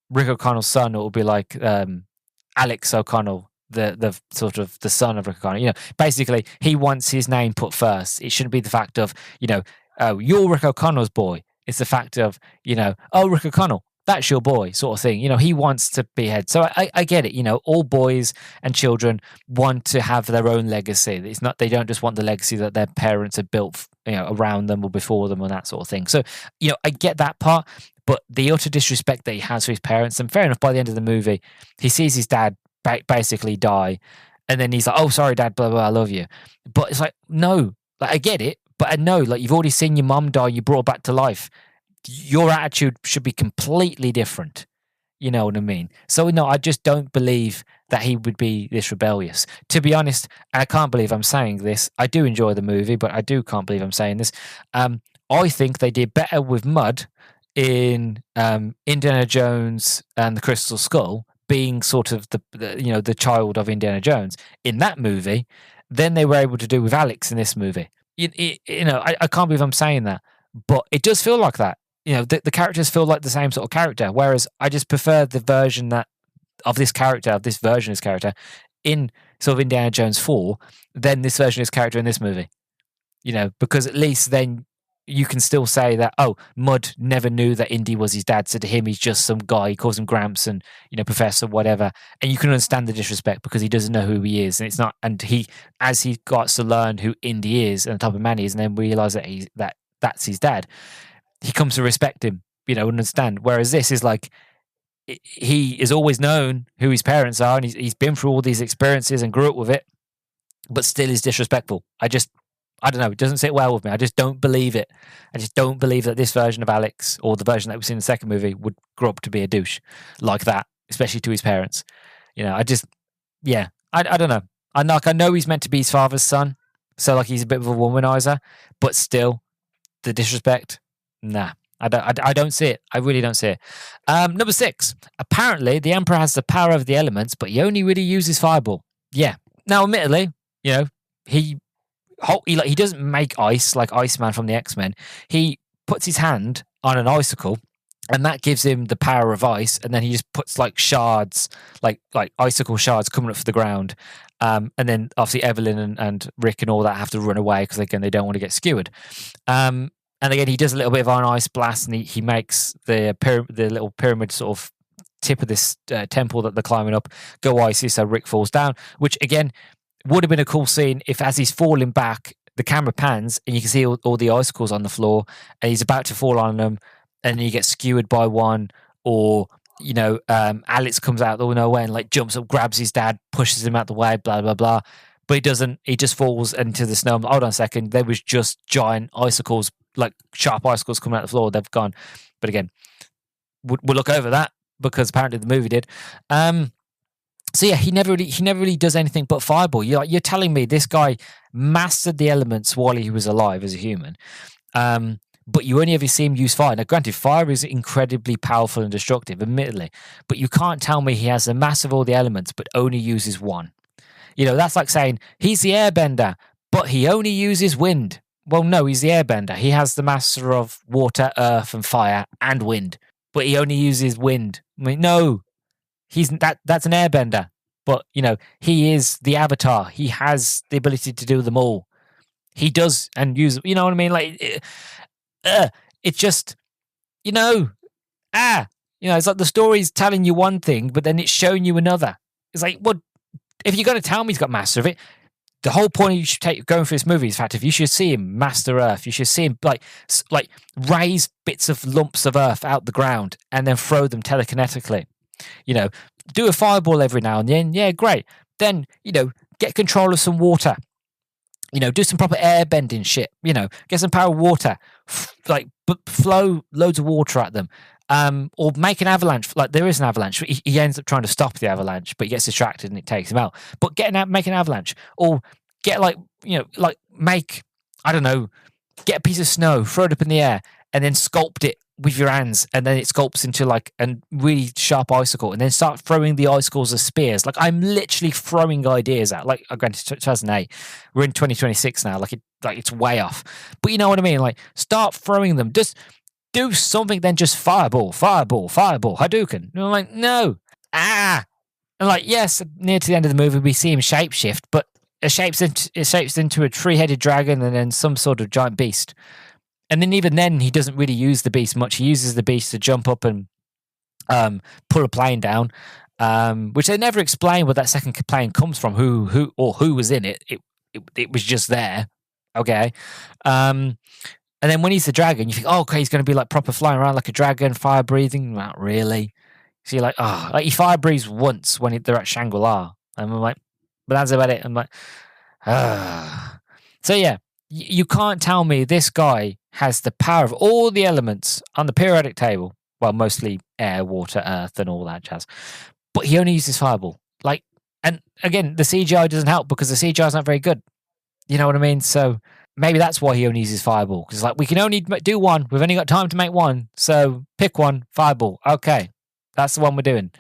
Rick O'Connell's son. It will be like Alex O'Connell." The sort of the son of Rick O'Connell. Basically he wants his name put first. It shouldn't be the fact of, oh, you're Rick O'Connell's boy. It's the fact of, oh, Rick O'Connell, that's your boy, sort of thing. He wants to be head. So I get it. All boys and children want to have their own legacy. It's not, they don't just want the legacy that their parents have built, around them or before them and that sort of thing. So, I get that part, but the utter disrespect that he has for his parents, and fair enough, by the end of the movie, he sees his dad basically die, and then he's like, "Oh, sorry, Dad, blah blah, I love you." But it's like, no, like I get it, but I know, like, you've already seen your mum die, you brought her back to life. Your attitude should be completely different. You know what I mean? So no, I just don't believe that he would be this rebellious. To be honest, and I can't believe I'm saying this. I do enjoy the movie, but can't believe I'm saying this. I think they did better with Mud in Indiana Jones and the Crystal Skull, being sort of the child of Indiana Jones in that movie, than they were able to do with Alex in this movie. I can't believe I'm saying that, but it does feel like that. The characters feel like the same sort of character, whereas I just prefer the version of this version of this character in sort of Indiana Jones 4 than this version of his character in this movie. Because at least then you can still say that, oh, Mud never knew that Indy was his dad, so to him he's just some guy. He calls him Gramps and Professor, whatever, and you can understand the disrespect because he doesn't know who he is, and it's not. And as he got to learn who Indy is and the type of man he is, and then realize that that's his dad, he comes to respect him, and understand. Whereas this is like, he is always known who his parents are, and he's been through all these experiences and grew up with it, but still is disrespectful. I don't know. It doesn't sit well with me. I just don't believe it. I just don't believe that this version of Alex, or the version that we see in the second movie, would grow up to be a douche like that, especially to his parents. I don't know. I know he's meant to be his father's son, so like he's a bit of a womanizer, but still, the disrespect, nah. I don't see it. I really don't see it. Number 6. Apparently, the Emperor has the power over the elements, but he only really uses fireball. Yeah. Now, admittedly, he doesn't make ice like Iceman from the X-Men. He puts his hand on an icicle, and that gives him the power of ice, and then he just puts like shards, like icicle shards coming up from the ground. And then obviously Evelyn and Rick and all that have to run away because again they don't want to get skewered. And again he does a little bit of an ice blast, and he makes the little pyramid sort of tip of this temple that they're climbing up go icy, so Rick falls down, which again would have been a cool scene if, as he's falling back, the camera pans and you can see all the icicles on the floor, and he's about to fall on them, and he gets skewered by one, or Alex comes out of nowhere and like jumps up, grabs his dad, pushes him out the way, blah blah blah. But he doesn't. He just falls into the snow. Hold on a second. There was just giant icicles, like sharp icicles coming out the floor. They've gone. But again, we'll look over that because apparently the movie did. So yeah, he never really does anything but fireball. You're telling me this guy mastered the elements while he was alive as a human, but you only ever see him use fire. Now, granted, fire is incredibly powerful and destructive, admittedly, but you can't tell me he has the mass of all the elements but only uses one. That's like saying he's the airbender, but he only uses wind. Well, no, he's the airbender. He has the master of water, earth, and fire, and wind, but he only uses wind. I mean, no. That's an airbender, but he is the avatar. He has the ability to do them all. He does and use. You know what I mean? Like, it's just, it's like the story's telling you one thing, but then it's showing you another. It's like, what if you're going to tell me he's got master of it? The whole point you should take going for this movie is the fact if you should see him master Earth, you should see him like raise bits of lumps of Earth out the ground and then throw them telekinetically. Do a fireball every now and then. Yeah, great. Then, get control of some water. Do some proper air bending shit. Get some power of water. Flow loads of water at them. Or make an avalanche. Like, there is an avalanche. He ends up trying to stop the avalanche, but he gets distracted and it takes him out. But make an avalanche. Or get make I don't know, get a piece of snow, throw it up in the air, and then sculpt it with your hands, and then it sculpts into like a really sharp icicle, and then start throwing the icicles as spears. Like I'm literally throwing ideas out. Like I'm going to 2008, we're in 2026 now. Like it's way off, but you know what I mean. Like start throwing them. Just do something. Then just fireball, fireball, fireball, Hadouken. And I'm like, no, and like yes, near to the end of the movie, we see him shapeshift, but it shapes into a three-headed dragon and then some sort of giant beast. And then even then, he doesn't really use the beast much. He uses the beast to jump up and pull a plane down, which they never explain where that second plane comes from, who was in it. It was just there, okay. And then when he's the dragon, you think, oh, okay, he's going to be like proper flying around like a dragon, fire breathing. Not really. So you're like, like he fire breathes once when they're at Shangri-La, and I'm like, but that's about it. I'm like, So yeah, you can't tell me this guy has the power of all the elements on the periodic table. Well, mostly air, water, earth, and all that jazz. But he only uses fireball. Like, and again, the CGI doesn't help because the CGI is not very good. You know what I mean? So maybe that's why he only uses fireball. Because like we can only do one. We've only got time to make one. So pick one, fireball. Okay, that's the one we're doing.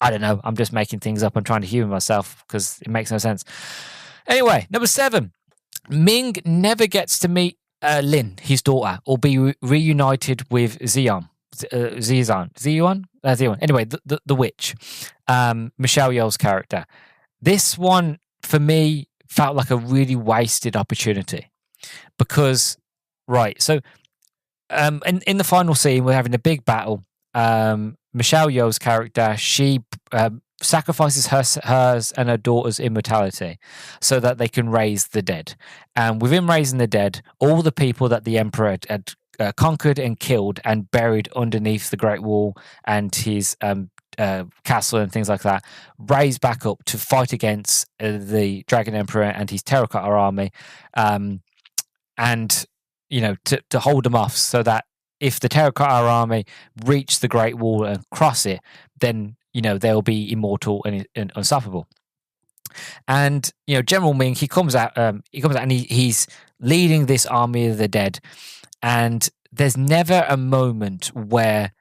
I don't know. I'm just making things up. I'm trying to humor myself because it makes no sense. Anyway, number 7. Ming never gets to meet Lin, his daughter, or be reunited with Zeon. Anyway, the witch, Michelle Yeoh's character. This one for me felt like a really wasted opportunity because, right? So, in the final scene, we're having a big battle. Michelle Yeoh's character, she sacrifices hers and her daughter's immortality so that they can raise the dead. And within raising the dead, all the people that the emperor had conquered and killed and buried underneath the Great Wall and his castle and things like that, raised back up to fight against the Dragon Emperor and his terracotta army, and to hold them off so that if the terracotta army reach the Great Wall and cross it, then they'll be immortal and unstoppable. And General Ming, he comes out and he's leading this army of the dead, and there's never a moment where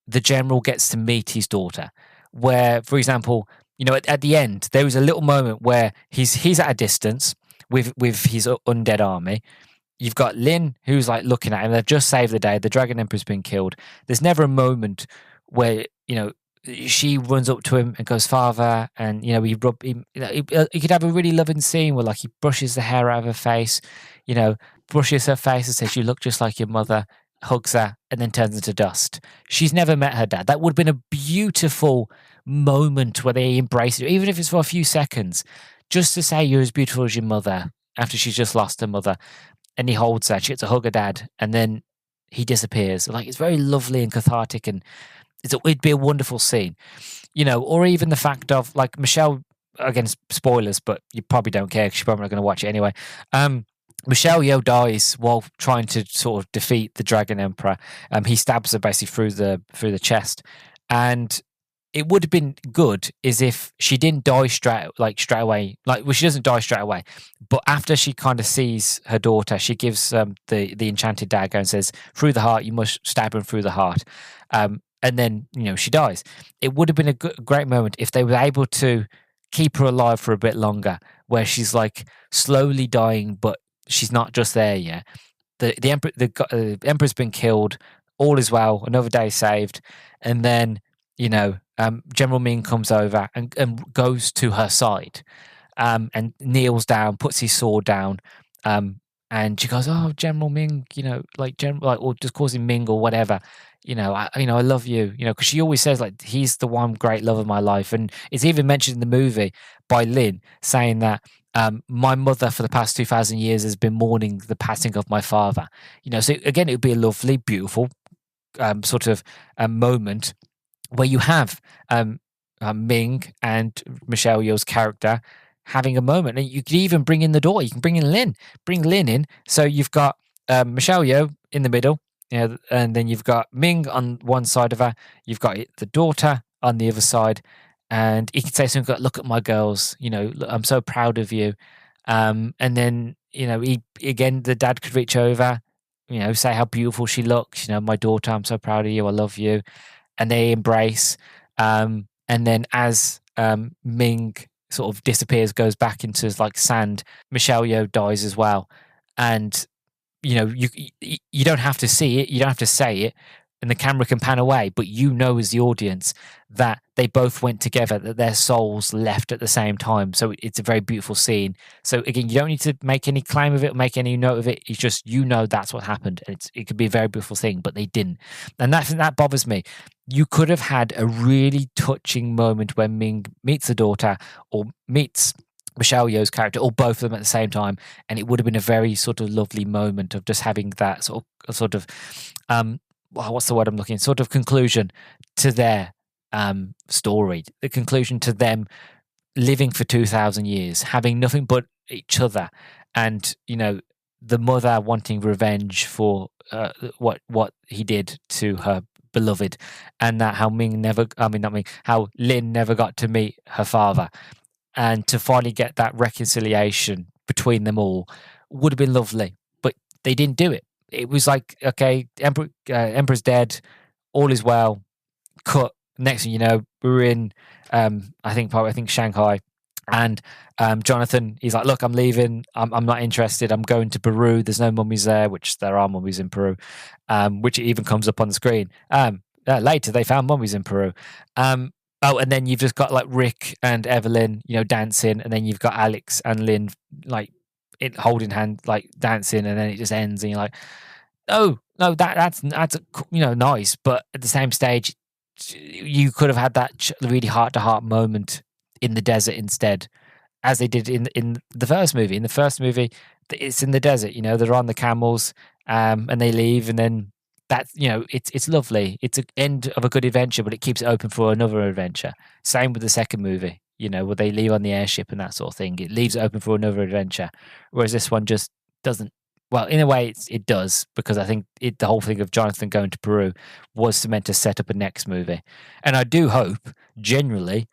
the general gets to meet his daughter. Where, for example, at the end there was a little moment where he's at a distance with his undead army. You've got Lin, who's like looking at him. They've just saved the day. The Dragon Emperor's been killed. There's never a moment where she runs up to him and goes, "Father," and he could have a really loving scene where like he brushes the hair out of her face, brushes her face and says, "You look just like your mother," hugs her, and then turns into dust. She's never met her dad. That would have been a beautiful moment where they embrace it, even if it's for a few seconds, just to say you're as beautiful as your mother after she's just lost her mother. And he holds her. She gets to hug her dad, and then he disappears. Like it's very lovely and cathartic, and it'd be a wonderful scene, Or even the fact of like Michelle. Again, spoilers, but you probably don't care because you're probably not going to watch it anyway. Michelle Yeoh dies while trying to sort of defeat the Dragon Emperor. He stabs her basically through the chest, and it would have been good is if she didn't die straight away. She doesn't die straight away, but after she kind of sees her daughter, she gives the enchanted dagger and says, "Through the heart, you must stab him through the heart." And then she dies. It would have been a great moment if they were able to keep her alive for a bit longer, where she's like slowly dying, but she's not just there yet. The emperor's been killed. All is well. Another day saved, and then General Ming comes over and goes to her side, and kneels down, puts his sword down, and she goes, "Oh, General Ming, or just calls him Ming or whatever. I love you, because she always says like he's the one great love of my life." And it's even mentioned in the movie by Lin saying that my mother for the past 2,000 years has been mourning the passing of my father. So again, it would be a lovely, beautiful sort of moment where you have Ming and Michelle Yeoh's character having a moment, and you could even bring in the daughter. You can bring Lin in. So you've got Michelle Yeoh in the middle, and then you've got Ming on one side of her. You've got the daughter on the other side, and he can say something like, "Look at my girls. I'm so proud of you." And then, the dad could reach over, say how beautiful she looks. My daughter, I'm so proud of you. I love you. And they embrace. And then as Ming sort of disappears, goes back into like sand, Michelle Yeoh dies as well. And you don't have to see it, you don't have to say it, and the camera can pan away, but as the audience that they both went together, that their souls left at the same time. So it's a very beautiful scene. So again, you don't need to make any claim of it or make any note of it. It's just that's what happened. It could be a very beautiful thing, but they didn't, and that bothers me. You could have had a really touching moment when Ming meets the daughter or meets Michelle Yeoh's character, or both of them at the same time, and it would have been a very sort of lovely moment of just having that sort of what's the word I'm looking? Sort of conclusion to their story, the conclusion to them living for 2,000 years, having nothing but each other, and the mother wanting revenge for what he did to her beloved, and that how how Lin never got to meet her father. And to finally get that reconciliation between them all would have been lovely, but they didn't do it. It was like, okay, Emperor's dead, all is well. Cut. Next thing you know, we're in, I think Shanghai, and Jonathan, he's like, look, I'm leaving. I'm not interested. I'm going to Peru. There's no mummies there, which there are mummies in Peru, which even comes up on the screen. Later, they found mummies in Peru. Oh, and then you've just got like Rick and Evelyn, dancing, and then you've got Alex and Lynn like holding hand, like dancing, and then it just ends, and you're like, oh no, that's nice, but at the same stage, you could have had that really heart-to-heart moment in the desert instead, as they did in the first movie. In the first movie, it's in the desert. They're on the camels, and they leave, and then that's it's lovely. It's an end of a good adventure, but it keeps it open for another adventure. Same with the second movie, where they leave on the airship and that sort of thing. It leaves it open for another adventure, whereas this one just doesn't. Well, in a way, it does, because I think the whole thing of Jonathan going to Peru was meant to set up a next movie, and I do hope, generally,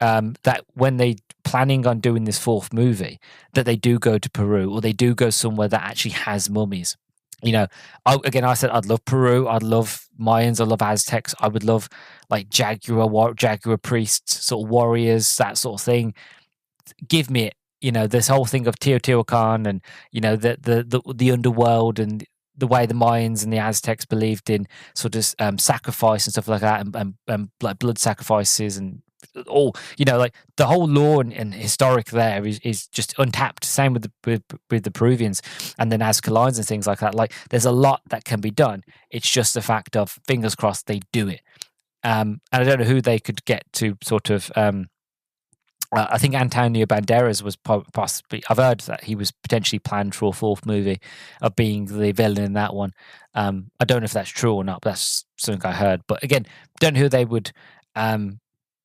that when they planning on doing this fourth movie, that they do go to Peru, or they do go somewhere that actually has mummies. I said I'd love Peru, I'd love Mayans, I'd love Aztecs, I would love like jaguar priests, sort of warriors, that sort of thing. Give me it. This whole thing of Teotihuacan, and the underworld, and the way the Mayans and the Aztecs believed in sort of sacrifice and stuff like that, and like blood sacrifices, and all like the whole lore and historic there is just untapped. Same with the Peruvians and the Nazca lines and things like that. Like, there's a lot that can be done. It's just the fact of, fingers crossed, they do it. And I don't know who they could get to sort of. I think Antonio Banderas was possibly. I've heard that he was potentially planned for a fourth movie of being the villain in that one. I don't know if that's true or not, but that's something I heard. But again, don't know who they would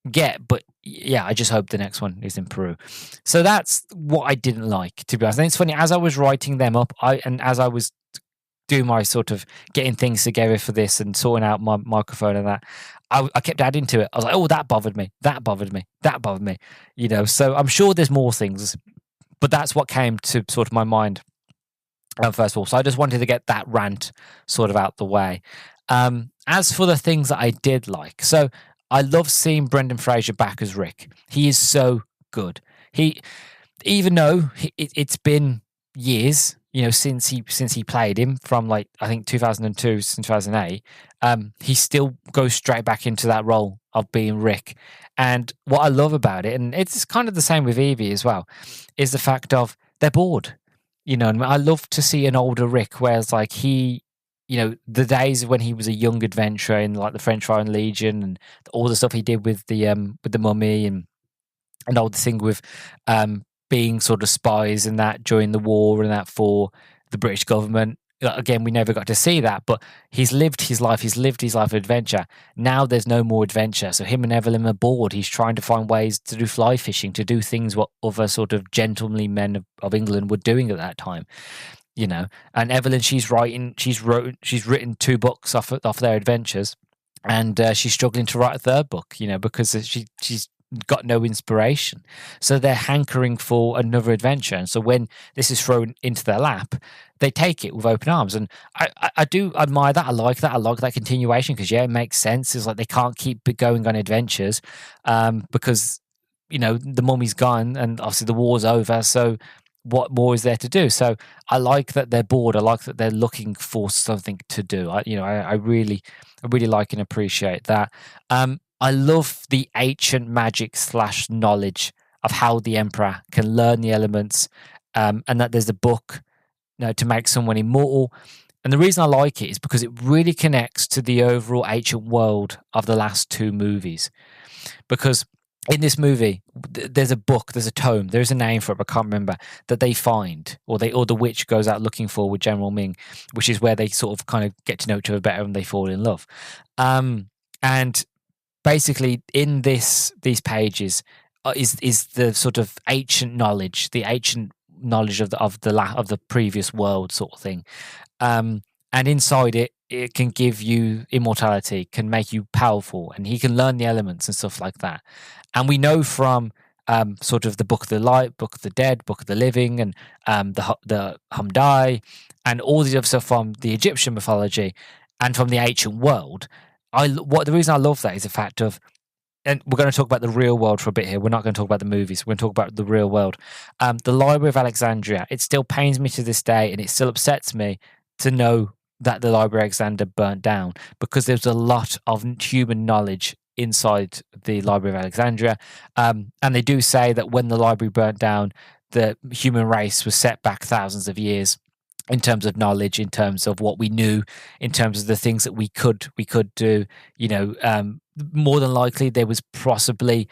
get. But yeah, I just hope the next one is in Peru. So that's what I didn't like, to be honest. And it's funny, as I was writing them up, and as I was doing my sort of getting things together for this and sorting out my microphone and that, I kept adding to it. I was like, oh, that bothered me. So I'm sure there's more things, but that's what came to sort of my mind first of all. So I just wanted to get that rant sort of out the way. As for the things that I did like, so I love seeing Brendan Fraser back as Rick. He is so good. Even though it's been years, since he played him, from like, I think 2002 to 2008, he still goes straight back into that role of being Rick. And what I love about it, and it's kind of the same with Evie as well, is the fact of they're bored. And I love to see an older Rick, whereas like the days when he was a young adventurer in like the French Foreign Legion and all the stuff he did with the Mummy, and all the thing with being sort of spies and that during the war and that for the British government. Again, we never got to see that, but he's lived his life of adventure. Now there's no more adventure, so him and Evelyn are bored. He's trying to find ways to do fly fishing, to do things what other sort of gentlemanly men of England were doing at that time. And Evelyn, she's written 2 books off their adventures, and she's struggling to write a third book, because she's got no inspiration. So they're hankering for another adventure. And so when this is thrown into their lap, they take it with open arms. And I do admire that. I like that. I like that continuation because, yeah, it makes sense. It's like they can't keep going on adventures because, the mummy's gone and obviously the war's over. So what more is there to do? So I like that they're bored. I like that they're looking for something to do. I really like and appreciate that. I love the ancient magic / knowledge of how the emperor can learn the elements, and that there's a book, to make someone immortal. And the reason I like it is because it really connects to the overall ancient world of the last two movies. Because in this movie, there's a book, there's a tome, there's a name for it, but I can't remember, that they find, or the witch goes out looking for with General Ming, which is where they sort of kind of get to know each other better and they fall in love. And basically, in these pages is the sort of ancient knowledge, of the previous world sort of thing. And inside it, it can give you immortality, can make you powerful, and he can learn the elements and stuff like that. And we know from sort of the Book of the Light, Book of the Dead, Book of the Living, and the Hamdai, and all the other stuff from the Egyptian mythology and from the ancient world. The reason I love that is the fact of, and we're going to talk about the real world for a bit here. We're not going to talk about the movies. We're going to talk about the real world. The Library of Alexandria, it still pains me to this day, and it still upsets me to know that the Library of Alexandria burnt down, because there's a lot of human knowledge inside the Library of Alexandria. And they do say that when the library burnt down, the human race was set back thousands of years in terms of knowledge, in terms of what we knew, in terms of the things that we could do. More than likely there was possibly,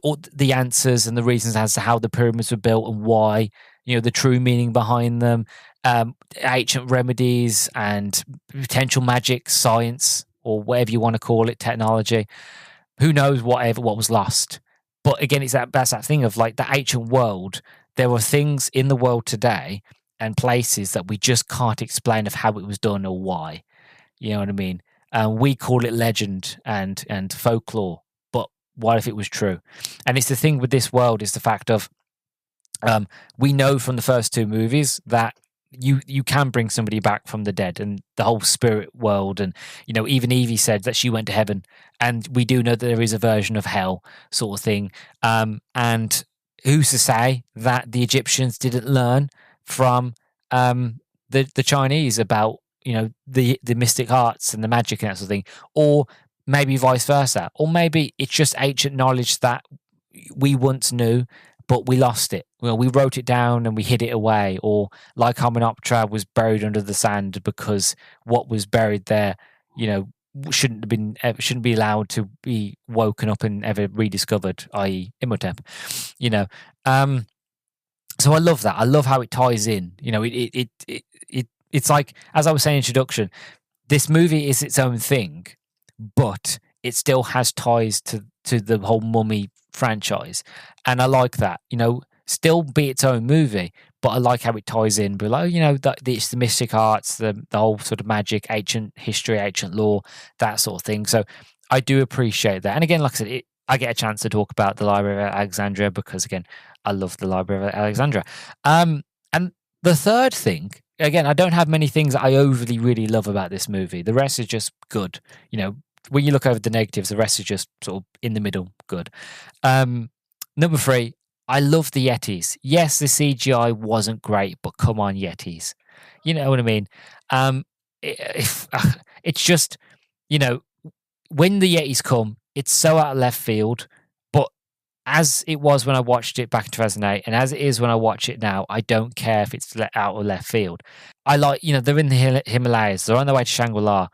all the answers and the reasons as to how the pyramids were built and why, the true meaning behind them, ancient remedies and potential magic, science, or whatever you want to call it, technology. Who knows what was lost? But again, that's that thing of like the ancient world. There are things in the world today and places that we just can't explain of how it was done or why. You know what I mean? We call it legend and folklore, but what if it was true? And it's the thing with this world is the fact of, we know from the first two movies that you can bring somebody back from the dead, and the whole spirit world, and even Evie said that she went to heaven, and we do know that there is a version of hell sort of thing. And who's to say that the Egyptians didn't learn from the Chinese about the mystic arts and the magic and that sort of thing, or maybe vice versa, or maybe it's just ancient knowledge that we once knew, but we lost it. Well, we wrote it down and we hid it away, or like Hymenoptera was buried under the sand because what was buried there, shouldn't be allowed to be woken up and ever rediscovered, i.e., Imhotep. So I love that. I love how it ties in. It's like, as I was saying in introduction, this movie is its own thing, but it still has ties to the whole Mummy franchise, and I like that. Still be its own movie, but I like how it ties in below. It's the mystic arts, the whole sort of magic, ancient history, ancient lore, that sort of thing. So I do appreciate that. And again, like I said, I get a chance to talk about the Library of Alexandria because, again, I love the Library of Alexandria. And the third thing, again, I don't have many things that I overly really love about this movie. The rest is just good. When you look over the negatives, the rest is just sort of in the middle, good. Number 3, I love the Yetis. Yes, the CGI wasn't great, but come on, Yetis. You know what I mean? It's just, when the Yetis come, it's so out of left field, but as it was when I watched it back in 2008, and as it is when I watch it now, I don't care if it's out of left field. I like, they're in the Himalayas, they're on their way to Shangri-La.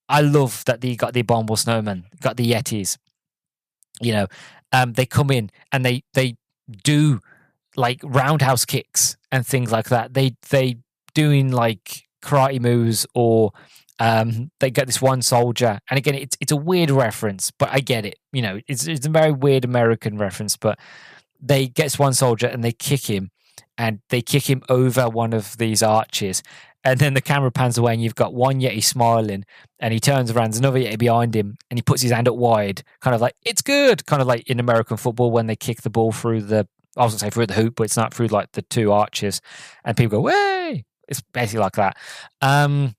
I love that they got the abominable snowman, got the Yetis. They come in and they do like roundhouse kicks and things like that. They doing like karate moves, or they get this one soldier. And again, it's a weird reference, but I get it. It's a very weird American reference, but they get this one soldier and they kick him, and they kick him over one of these arches. And then the camera pans away and you've got one Yeti smiling and he turns around, there's another Yeti behind him and he puts his hand up wide, kind of like, it's good. Kind of like in American football when they kick the ball through I was going to say through the hoop, but it's not, through like the two arches and people go, way. It's basically like that. So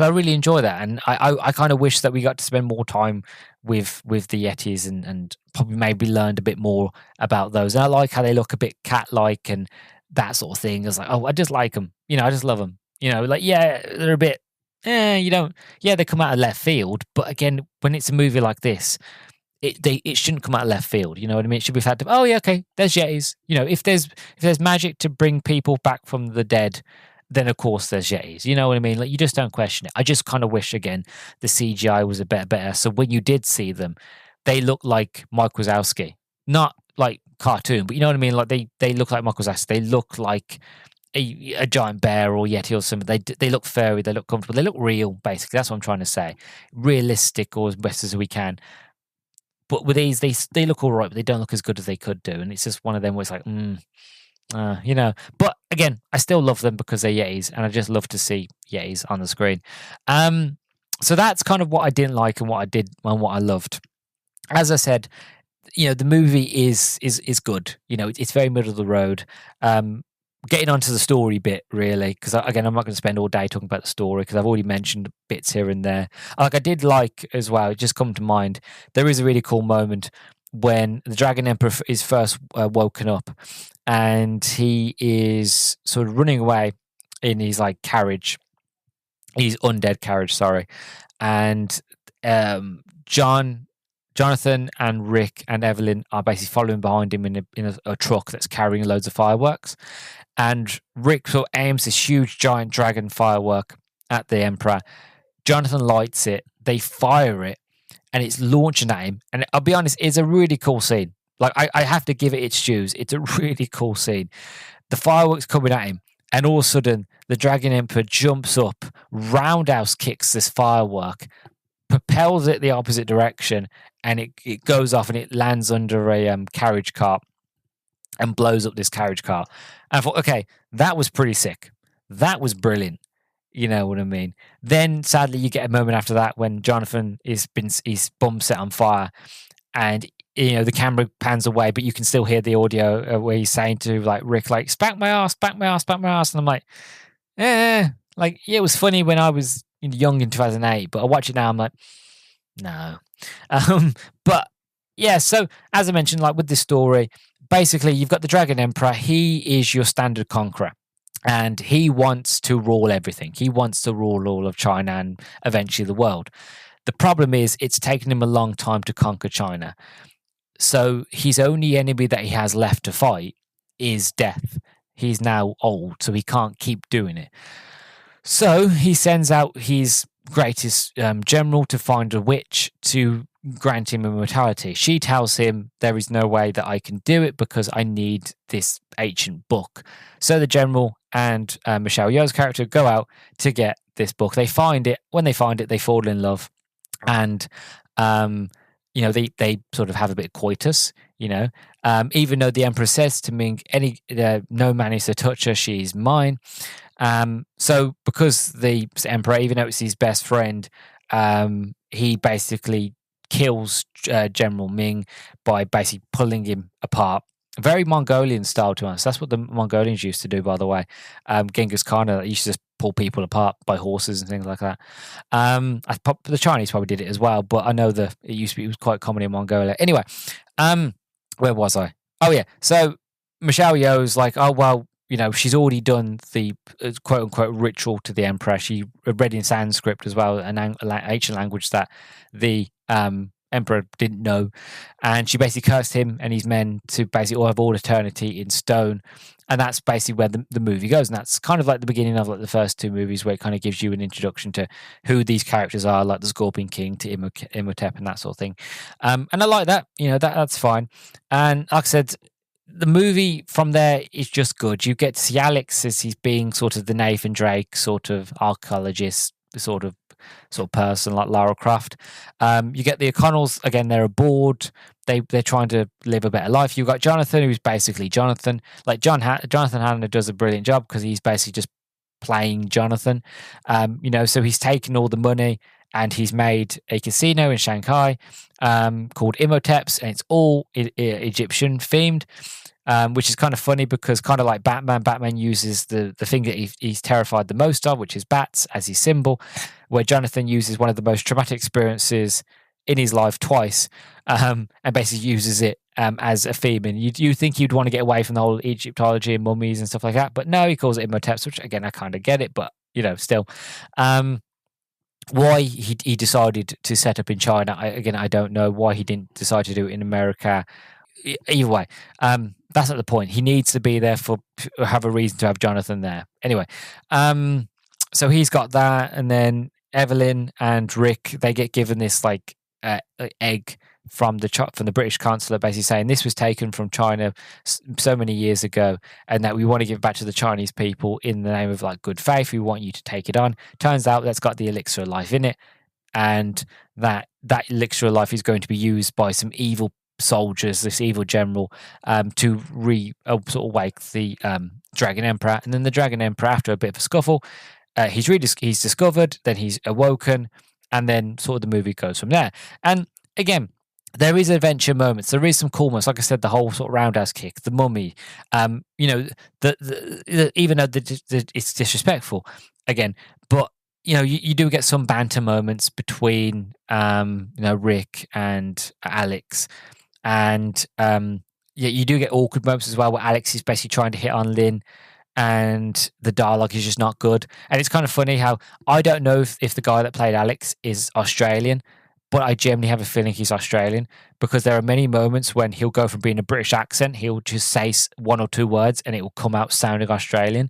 I really enjoy that. And I kind of wish that we got to spend more time with the Yetis and probably maybe learned a bit more about those. And I like how they look a bit cat-like and that sort of thing. It's like, oh, I just like them. I just love them. Like, yeah, they're a bit, they come out of left field. But again, when it's a movie like this, it shouldn't come out of left field. You know what I mean? It should be fact of, oh yeah, okay, there's Yetis. If there's magic to bring people back from the dead, then of course there's Yetis. You know what I mean? Like, you just don't question it. I just kind of wish, again, the CGI was a bit better. So when you did see them, they look like Mike Wazowski. Not like cartoon, but you know what I mean? Like they look like Mike Wazowski. They look like a giant bear or Yeti or something. They look furry, they look comfortable, they look real, basically. That's what I'm trying to say. Realistic, or as best as we can. But with these, they look all right, but they don't look as good as they could do. And it's just one of them where it's like, But again, I still love them because they're Yetis, and I just love to see Yetis on the screen. So that's kind of what I didn't like and what I did and what I loved. As I said, the movie is good. It's very middle of the road. Getting onto the story bit, really, because again, I'm not going to spend all day talking about the story because I've already mentioned bits here and there. Like, I did like as well, it just come to mind, there is a really cool moment when the Dragon Emperor is first woken up and he is sort of running away in his like carriage, his undead carriage, sorry. And Jonathan and Rick and Evelyn are basically following behind him in a truck that's carrying loads of fireworks. And Rick sort of aims this huge giant dragon firework at the Emperor. Jonathan lights it, they fire it, and it's launching at him. And I'll be honest, it's a really cool scene. Like, I have to give it its dues. It's a really cool scene. The fireworks coming at him, and all of a sudden, the Dragon Emperor jumps up, roundhouse kicks this firework, propels it the opposite direction, and it goes off and it lands under a carriage cart and blows up this carriage cart. And I thought, okay, that was pretty sick. That was brilliant. You know what I mean? Then sadly, you get a moment after that when Jonathan his bum set on fire, and the camera pans away, but you can still hear the audio where he's saying to like Rick, like, "Spank my ass, spank my ass, spank my ass," and I'm like, like, yeah, it was funny when I was young in 2008, but I watch it now, I'm like, no. But yeah, so as I mentioned, like with this story, basically you've got the Dragon Emperor. He is your standard conqueror, and he wants to rule everything. He wants to rule all of China and eventually the world. The problem is it's taken him a long time to conquer China. So his only enemy that he has left to fight is death. He's now old, so he can't keep doing it. So he sends out his greatest general to find a witch to grant him immortality. She tells him, there is no way that I can do it because I need this ancient book. So the general and Michelle Yeoh's character go out to get this book. They find it. When they find it, they fall in love. And, they sort of have a bit of coitus, even though the emperor says to Ming, no man is to touch her, she's mine. So because the emperor, even though it's his best friend, he basically kills General Ming by basically pulling him apart. Very Mongolian style, to us. That's what the Mongolians used to do, by the way. Genghis Khan used to just pull people apart by horses and things like that. The Chinese probably did it as well, but I know it was quite common in Mongolia. Anyway, where was I? Oh yeah, so Michelle Yeoh's like, oh well, she's already done the quote unquote ritual to the emperor. She read in Sanskrit as well, an ancient language that the emperor didn't know, and she basically cursed him and his men to basically have all eternity in stone. And that's basically where the movie goes, and that's kind of like the beginning of like the first two movies, where it kind of gives you an introduction to who these characters are, like the Scorpion King to Imhotep and that sort of thing. And I like that, that's fine. And like I said, the movie from there is just good. You get to see Alex as he's being sort of the Nathan Drake sort of archaeologist sort of person, like Lara Croft. You get the O'Connells, again, they're aboard. They're trying to live a better life. You've got Jonathan, who's basically Jonathan. Like Jonathan Hanna does a brilliant job because he's basically just playing Jonathan. So he's taken all the money and he's made a casino in Shanghai called Imhotep's, and it's all Egyptian themed. Which is kind of funny because kind of like Batman uses the thing that he's terrified the most of, which is bats, as his symbol, where Jonathan uses one of the most traumatic experiences in his life twice, and basically uses it as a theme. And you think you'd want to get away from the whole Egyptology and mummies and stuff like that, but no, he calls it Imhotep's, which again, I kind of get it, but still. Why he decided to set up in China, I don't know. Why he didn't decide to do it in America. Either way, that's not the point. He needs to be there have a reason to have Jonathan there. Anyway, so he's got that, and then Evelyn and Rick, they get given this like egg from the British consulate, basically saying this was taken from China so many years ago, and that we want to give it back to the Chinese people in the name of like good faith. We want you to take it on. Turns out that's got the elixir of life in it, and that elixir of life is going to be used by some evil soldiers, this evil general, to sort of wake the Dragon Emperor. And then the Dragon Emperor, after a bit of a scuffle, he's discovered, then he's awoken, and then sort of the movie goes from there. And again, there is adventure moments. There is some cool moments. Like I said, the whole sort of roundhouse kick, the mummy. Even though it's disrespectful, again, but you do get some banter moments between Rick and Alex. And you do get awkward moments as well, where Alex is basically trying to hit on Lynn, and the dialogue is just not good. And it's kind of funny how I don't know if the guy that played Alex is Australian, but I genuinely have a feeling he's Australian, because there are many moments when he'll go from being a British accent, he'll just say one or two words and it will come out sounding Australian.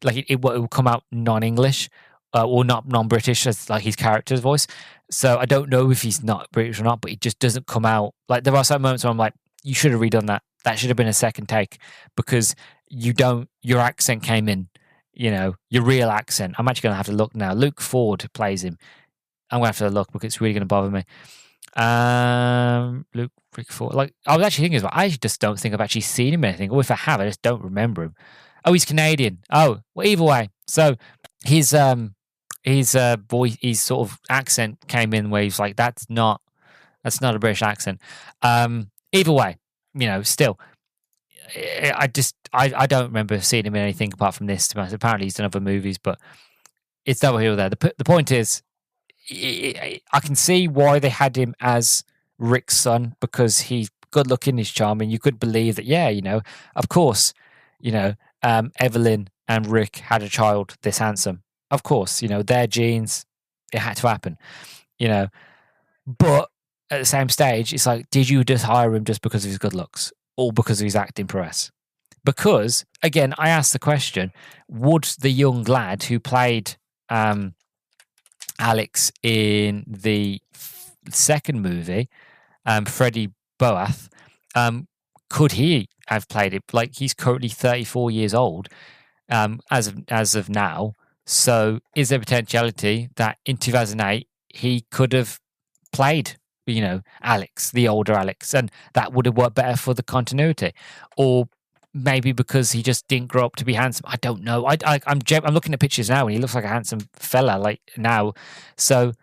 Like it will come out non-English or not non-British, as like his character's voice. So I don't know if he's not British or not, but it just doesn't come out. Like there are some moments where I'm like, you should have redone that. That should have been a second take, because your accent came in, your real accent. I'm actually going to have to look now. Luke Ford plays him. I'm going to have to look because it's really going to bother me. Rick Ford. Like I was actually thinking, I just don't think I've actually seen him in anything. Or if I have, I just don't remember him. Oh, he's Canadian. Oh, well, either way. So his sort of accent came in where he's like, that's not a British accent. Either way, still, I don't remember seeing him in anything apart from this. Apparently he's done other movies, but it's neither here or there. The point is, I can see why they had him as Rick's son, because he's good looking, he's charming. You could believe that, of course, Evelyn and Rick had a child this handsome. Of course, their genes, it had to happen, But at the same stage, it's like, did you just hire him just because of his good looks or because of his acting prowess? Because, again, I asked the question, would the young lad who played Alex in the second movie, Freddie Boath, could he have played it? Like, he's currently 34 years old as of now. So is there potentiality that in 2008 he could have played, Alex, the older Alex, and that would have worked better for the continuity? Or maybe because he just didn't grow up to be handsome. I don't know. I'm looking at pictures now and he looks like a handsome fella like now. So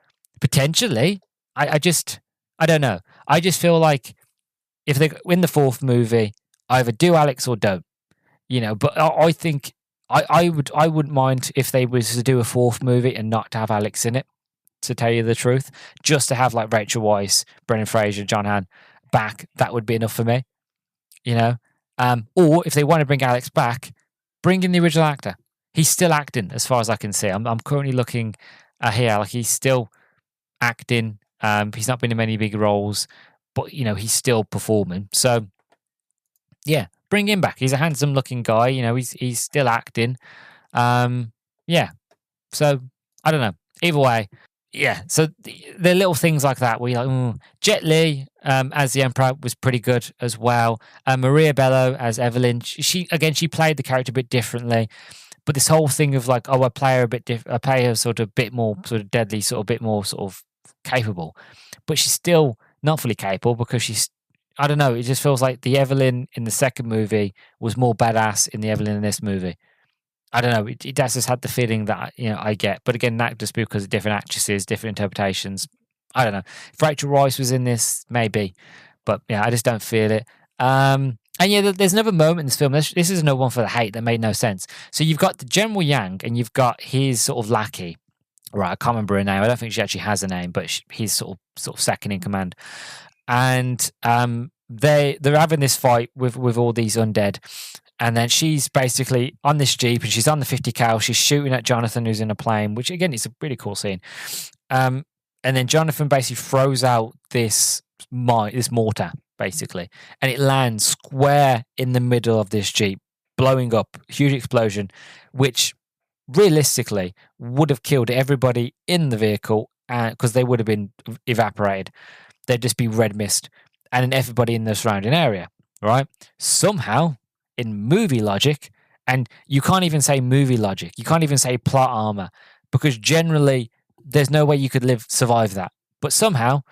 potentially, I don't know. I just feel like if they win the fourth movie, either do Alex or don't, but I think I wouldn't mind if they was to do a fourth movie and not to have Alex in it, to tell you the truth, just to have like Rachel Weisz, Brendan Fraser, John Hamm back. That would be enough for me, or if they want to bring Alex back, bring in the original actor. He's still acting as far as I can see. I'm currently looking here, like he's still acting. He's not been in many big roles, but he's still performing. So yeah, bring him back. He's a handsome looking guy. He's still acting. Yeah. So I don't know. Either way, yeah. So the little things like that where you're like, Jet Li as the Emperor was pretty good as well. Maria Bello as Evelyn. She played the character a bit differently. But this whole thing of like, I play her a bit different. I play her sort of a bit more sort of deadly, sort of a bit more sort of capable. But she's still not fully capable because she's, I don't know, it just feels like the Evelyn in the second movie was more badass in the Evelyn in this movie. I don't know. It does just had the feeling that I get, but again, that just because of different actresses, different interpretations. I don't know. If Rachel Weisz was in this, maybe, but yeah, I just don't feel it. And yeah, there's another moment in this film. This is another one for the hate that made no sense. So you've got the General Yang, and you've got his sort of lackey. Right, I can't remember her name. I don't think she actually has a name, but he's sort of second in command. And they're having this fight with all these undead. And then she's basically on this Jeep and she's on the 50 cal. She's shooting at Jonathan, who's in a plane, which again is a really cool scene. And then Jonathan basically throws out this mortar, basically, and it lands square in the middle of this Jeep, blowing up, huge explosion, which realistically would have killed everybody in the vehicle because they would have been evaporated. There'd just be red mist and then everybody in the surrounding area, right? Somehow, in movie logic, and you can't even say movie logic, you can't even say plot armor, because generally there's no way you could survive that. But somehow,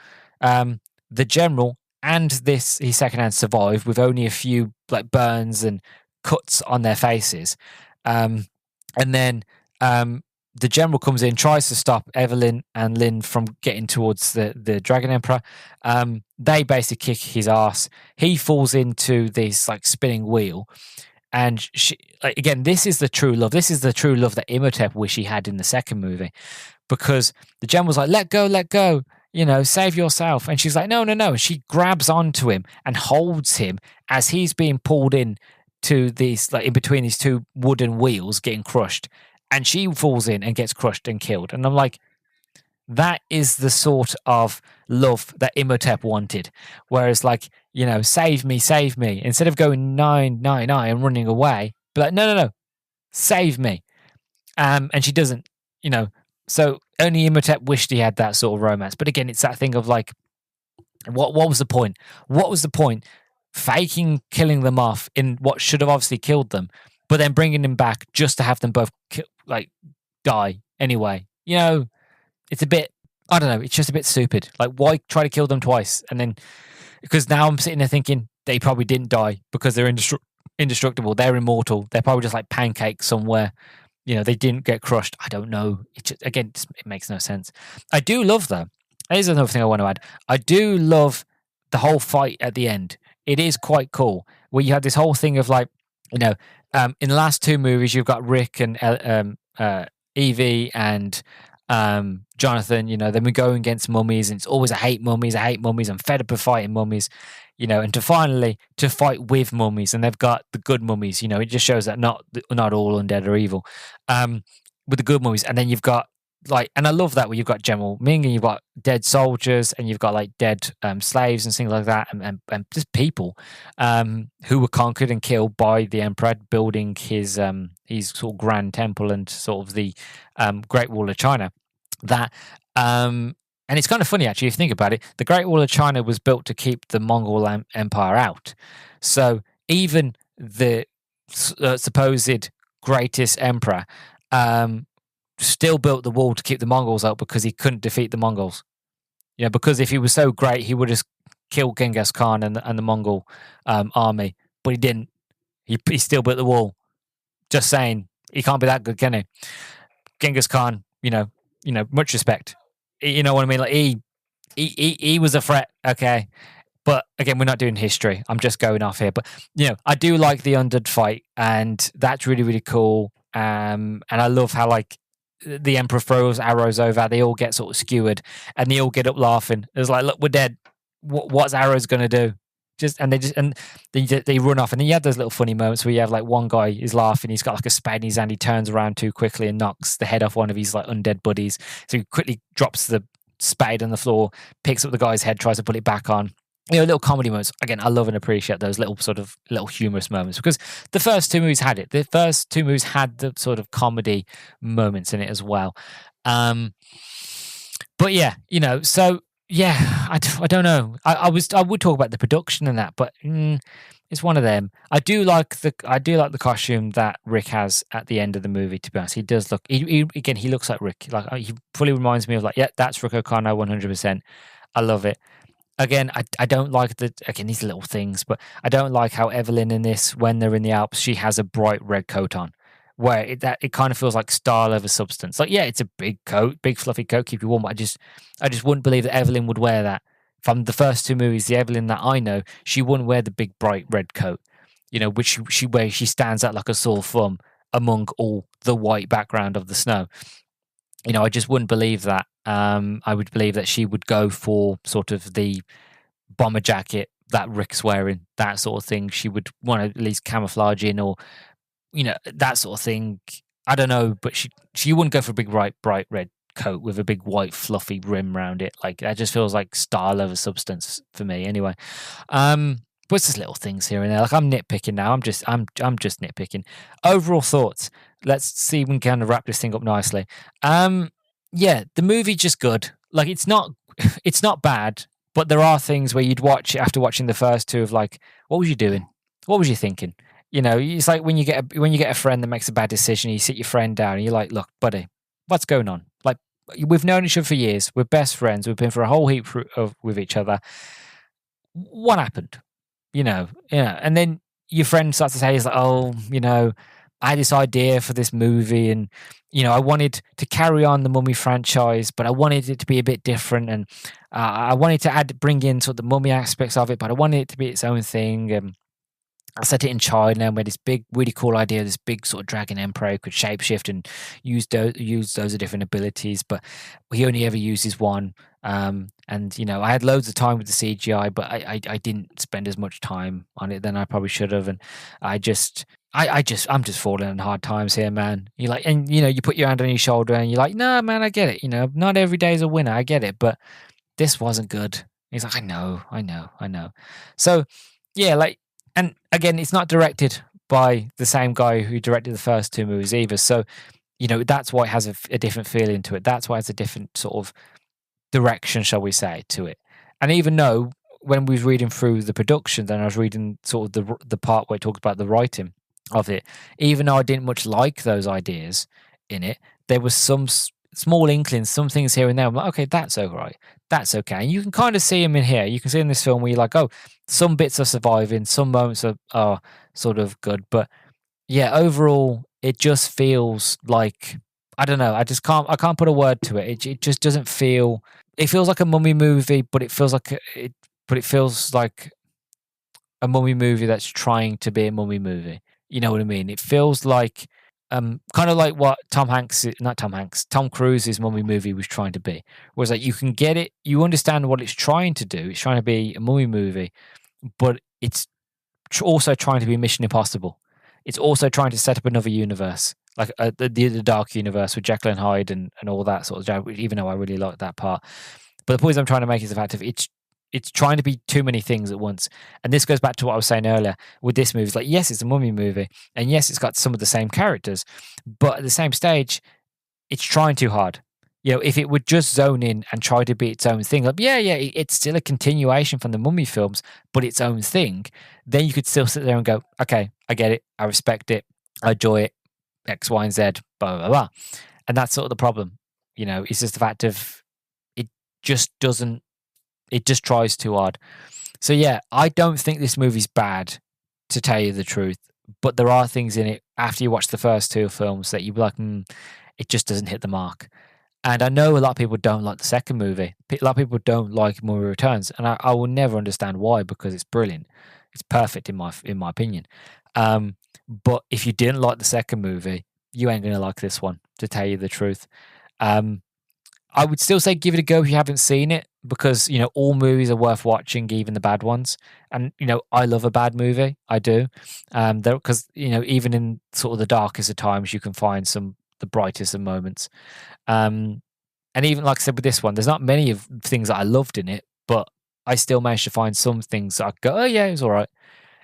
the general and his second hand survive with only a few like burns and cuts on their faces. And then the general comes in, tries to stop Evelyn and Lynn from getting towards the Dragon Emperor. They basically kick his ass. He falls into this like spinning wheel. And she, like, again, this is the true love. This is the true love that Imhotep wish he had in the second movie, because the general's like, let go, save yourself. And she's like, no. And she grabs onto him and holds him as he's being pulled in to these, like in between these two wooden wheels, getting crushed. And she falls in and gets crushed and killed. And I'm like, that is the sort of love that Imhotep wanted. Whereas, like, save me. Instead of going 999 and running away, be like, no, save me. And she doesn't, So only Imhotep wished he had that sort of romance. But again, it's that thing of like, what was the point? What was the point? Faking killing them off in what should have obviously killed them, but then bringing them back just to have them both die anyway. It's a bit, I don't know, it's just a bit stupid. Like, why try to kill them twice? And then, because now I'm sitting there thinking they probably didn't die because they're indestructible. They're immortal. They're probably just like pancakes somewhere. They didn't get crushed. I don't know. It makes no sense. I do love, though. Here's another thing I want to add. I do love the whole fight at the end. It is quite cool where you have this whole thing of like, in the last two movies, you've got Rick and Evie and Jonathan, then we go against mummies, and it's always I hate mummies, I'm fed up of fighting mummies, and to fight with mummies, and they've got the good mummies, it just shows that not all undead are evil, with the good mummies. And then you've got and I love that where you've got General Ming and you've got dead soldiers and you've got like dead slaves and things like that, and just people who were conquered and killed by the emperor building his sort of grand temple and sort of the Great Wall of China. That and it's kind of funny actually if you think about it. The Great Wall of China was built to keep the Mongol Empire out. So even the supposed greatest emperor still built the wall to keep the Mongols out because he couldn't defeat the Mongols. Because if he was so great, he would have killed Genghis Khan and the Mongol army, but he didn't. He still built the wall. Just saying, he can't be that good, can he? Genghis Khan, much respect. You know what I mean? Like he was a threat, okay. But again, we're not doing history. I'm just going off here. But I do like the undead fight, and that's really, really cool. And I love how like the Emperor throws arrows over. They all get sort of skewered, and they all get up laughing. It's like, look, we're dead. What's arrows gonna do? They run off, and then you have those little funny moments where you have like one guy is laughing. He's got like a spade in his hand. He turns around too quickly and knocks the head off one of his like undead buddies. So he quickly drops the spade on the floor, picks up the guy's head, tries to put it back on. Little comedy moments. Again, I love and appreciate those little humorous moments, because the first two movies had it. The first two movies had the sort of comedy moments in it as well. But yeah, so yeah, I don't know. I would talk about the production and that, but it's one of them. I do like the costume that Rick has at the end of the movie. To be honest, he does look. He looks like Rick. Like he fully reminds me of like, yeah, that's Rick O'Connor, 100%. I love it. Again, I don't like these little things, but I don't like how Evelyn in this, when they're in the Alps, she has a bright red coat on, where it kind of feels like style over substance. Like, yeah, it's a big coat, big fluffy coat, keep you warm. But I just wouldn't believe that Evelyn would wear that. From the first two movies, the Evelyn that I know, she wouldn't wear the big bright red coat, which she wears. She stands out like a sore thumb among all the white background of the snow. I just wouldn't believe that. I would believe that she would go for sort of the bomber jacket that Rick's wearing, that sort of thing. She would want to at least camouflage in, or that sort of thing. I don't know, but she wouldn't go for a big bright red coat with a big white fluffy rim around it. Like, that just feels like style over substance for me, anyway. But it's just little things here and there. Like, I'm nitpicking now. I'm just nitpicking. Overall thoughts. Let's see if we can kind of wrap this thing up nicely. Yeah, the movie's just good. Like, it's not bad, but there are things where you'd watch it after watching the first two of like, what was you doing? What was you thinking? It's like when you get a friend that makes a bad decision, you sit your friend down and you're like, look, buddy, what's going on? Like, we've known each other for years. We're best friends. We've been for a whole heap with each other. What happened? And then your friend starts to say, he's like, oh, I had this idea for this movie, and I wanted to carry on the Mummy franchise, but I wanted it to be a bit different, and I wanted to bring in sort of the Mummy aspects of it, but I wanted it to be its own thing. I set it in China, and we had this big, really cool idea, this big sort of dragon emperor who could shapeshift and use those different abilities, but he only ever uses one. And I had loads of time with the CGI, but I didn't spend as much time on it than I probably should have, and I'm just falling on hard times here, man. You're like, and you put your hand on your shoulder, and you're like, no, man, I get it. Not every day is a winner. I get it, but this wasn't good. He's like, I know. So, yeah, like. And again, it's not directed by the same guy who directed the first two movies either. So, that's why it has a different feeling to it. That's why it's a different sort of direction, shall we say, to it. And even though when we was reading through the production, then I was reading sort of the part where it talks about the writing of it, even though I didn't much like those ideas in it, there was some small inklings, some things here and there. I'm like, okay, that's all right. That's okay. And you can kind of see them in here. You can see in this film where you're like, oh, some bits are surviving, some moments are sort of good. But yeah, overall, it just feels like, I don't know. I can't put a word to it. It just doesn't feel, it feels like a Mummy movie, but it feels like a Mummy movie that's trying to be a Mummy movie. You know what I mean? It feels like, kind of like what Tom Cruise's Mummy movie was trying to be. Was like, you can get it, you understand what it's trying to do. It's trying to be a Mummy movie, but it's also trying to be Mission Impossible. It's also trying to set up another universe, like the dark universe with Jekyll and Hyde and all that sort of jazz, even though I really like that part. But the point I'm trying to make is the fact of it's trying to be too many things at once. And this goes back to what I was saying earlier with this movie. It's like, yes, it's a Mummy movie, and yes, it's got some of the same characters, but at the same stage, it's trying too hard. If it would just zone in and try to be its own thing, like, it's still a continuation from the Mummy films, but its own thing, then you could still sit there and go, okay, I get it, I respect it, I enjoy it, X, Y, and Z, blah, blah, blah. And that's sort of the problem. It's just the fact of it just doesn't, it just tries too hard. So yeah, I don't think this movie's bad, to tell you the truth, but there are things in it after you watch the first two films that you'd be like, it just doesn't hit the mark. And I know a lot of people don't like the second movie. A lot of people don't like Mummy Returns, and I will never understand why, because it's brilliant. It's perfect in my opinion. But if you didn't like the second movie, you ain't gonna like this one, to tell you the truth. I would still say give it a go if you haven't seen it, because all movies are worth watching, even the bad ones. And I love a bad movie, I do. Because even in sort of the darkest of times, you can find the brightest of moments. And even like I said with this one, there's not many of things that I loved in it, but I still managed to find some things that I go, oh yeah, it was all right.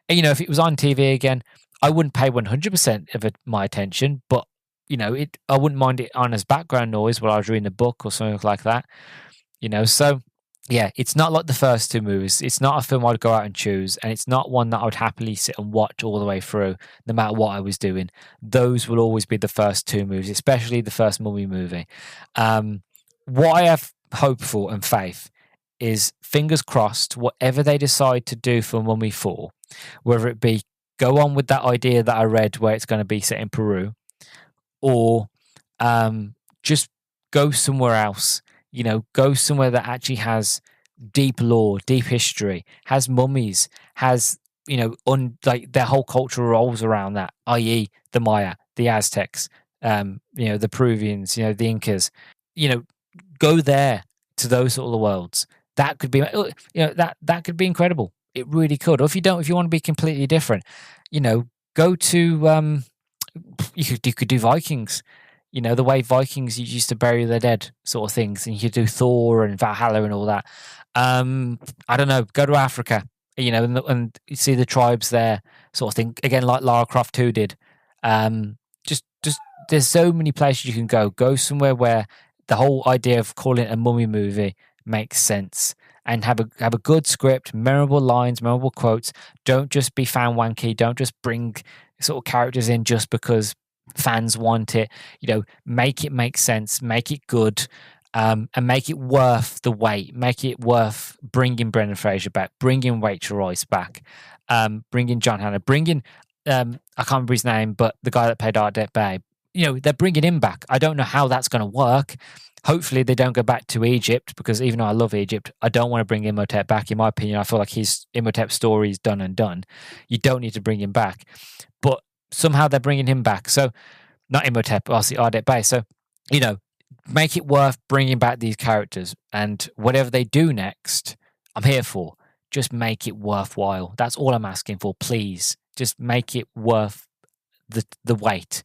And if it was on TV again, I wouldn't pay 100% of my attention, but I wouldn't mind it on as background noise while I was reading a book or something like that. So yeah, it's not like the first two movies. It's not a film I'd go out and choose, and it's not one that I would happily sit and watch all the way through, no matter what I was doing. Those will always be the first two movies, especially the first Mummy movie. What I have hope for and faith is, fingers crossed, whatever they decide to do for Mummy 4, whether it be go on with that idea that I read where it's going to be set in Peru, or just go somewhere else. Go somewhere that actually has deep lore, deep history, has mummies, has like their whole culture revolves around that, i.e., the Maya, the Aztecs, the Peruvians, the Incas. Go there to those sort of worlds. That could be, that could be incredible. It really could. Or if you want to be completely different, go to you could do Vikings. The way Vikings used to bury their dead, sort of things, and you could do Thor and Valhalla and all that. I don't know. Go to Africa, and you see the tribes there, sort of thing. Again, like Lara Croft 2 did. Just there's so many places you can go. Go somewhere where the whole idea of calling it a mummy movie makes sense, and have a good script, memorable lines, memorable quotes. Don't just be fan wanky. Don't just bring sort of characters in just because fans want it. Make it make sense, make it good, and make it worth the wait. Make it worth bringing Brendan Fraser back, bringing Rachel Royce back, bringing John Hannah, bringing I can't remember his name, but the guy that played Ardette Bay. They're bringing him back. I don't know how that's going to work. Hopefully they don't go back to Egypt, because even though I love Egypt, I don't want to bring Imhotep back. In my opinion, I feel like his Imhotep story is done and done. You don't need to bring him back. But somehow they're bringing him back. So, not Imhotep, obviously Ardette Bay. So, make it worth bringing back these characters. And whatever they do next, I'm here for. Just make it worthwhile. That's all I'm asking for, please. Just make it worth the wait,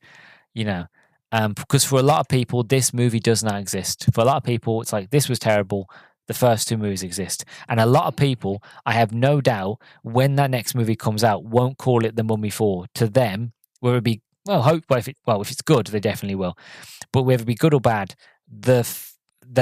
because for a lot of people, this movie does not exist. For a lot of people, it's like, this was terrible. The first two movies exist. And a lot of people, I have no doubt, when that next movie comes out, won't call it The Mummy 4. To them, whether it be, if it's good, they definitely will. But whether it be good or bad, the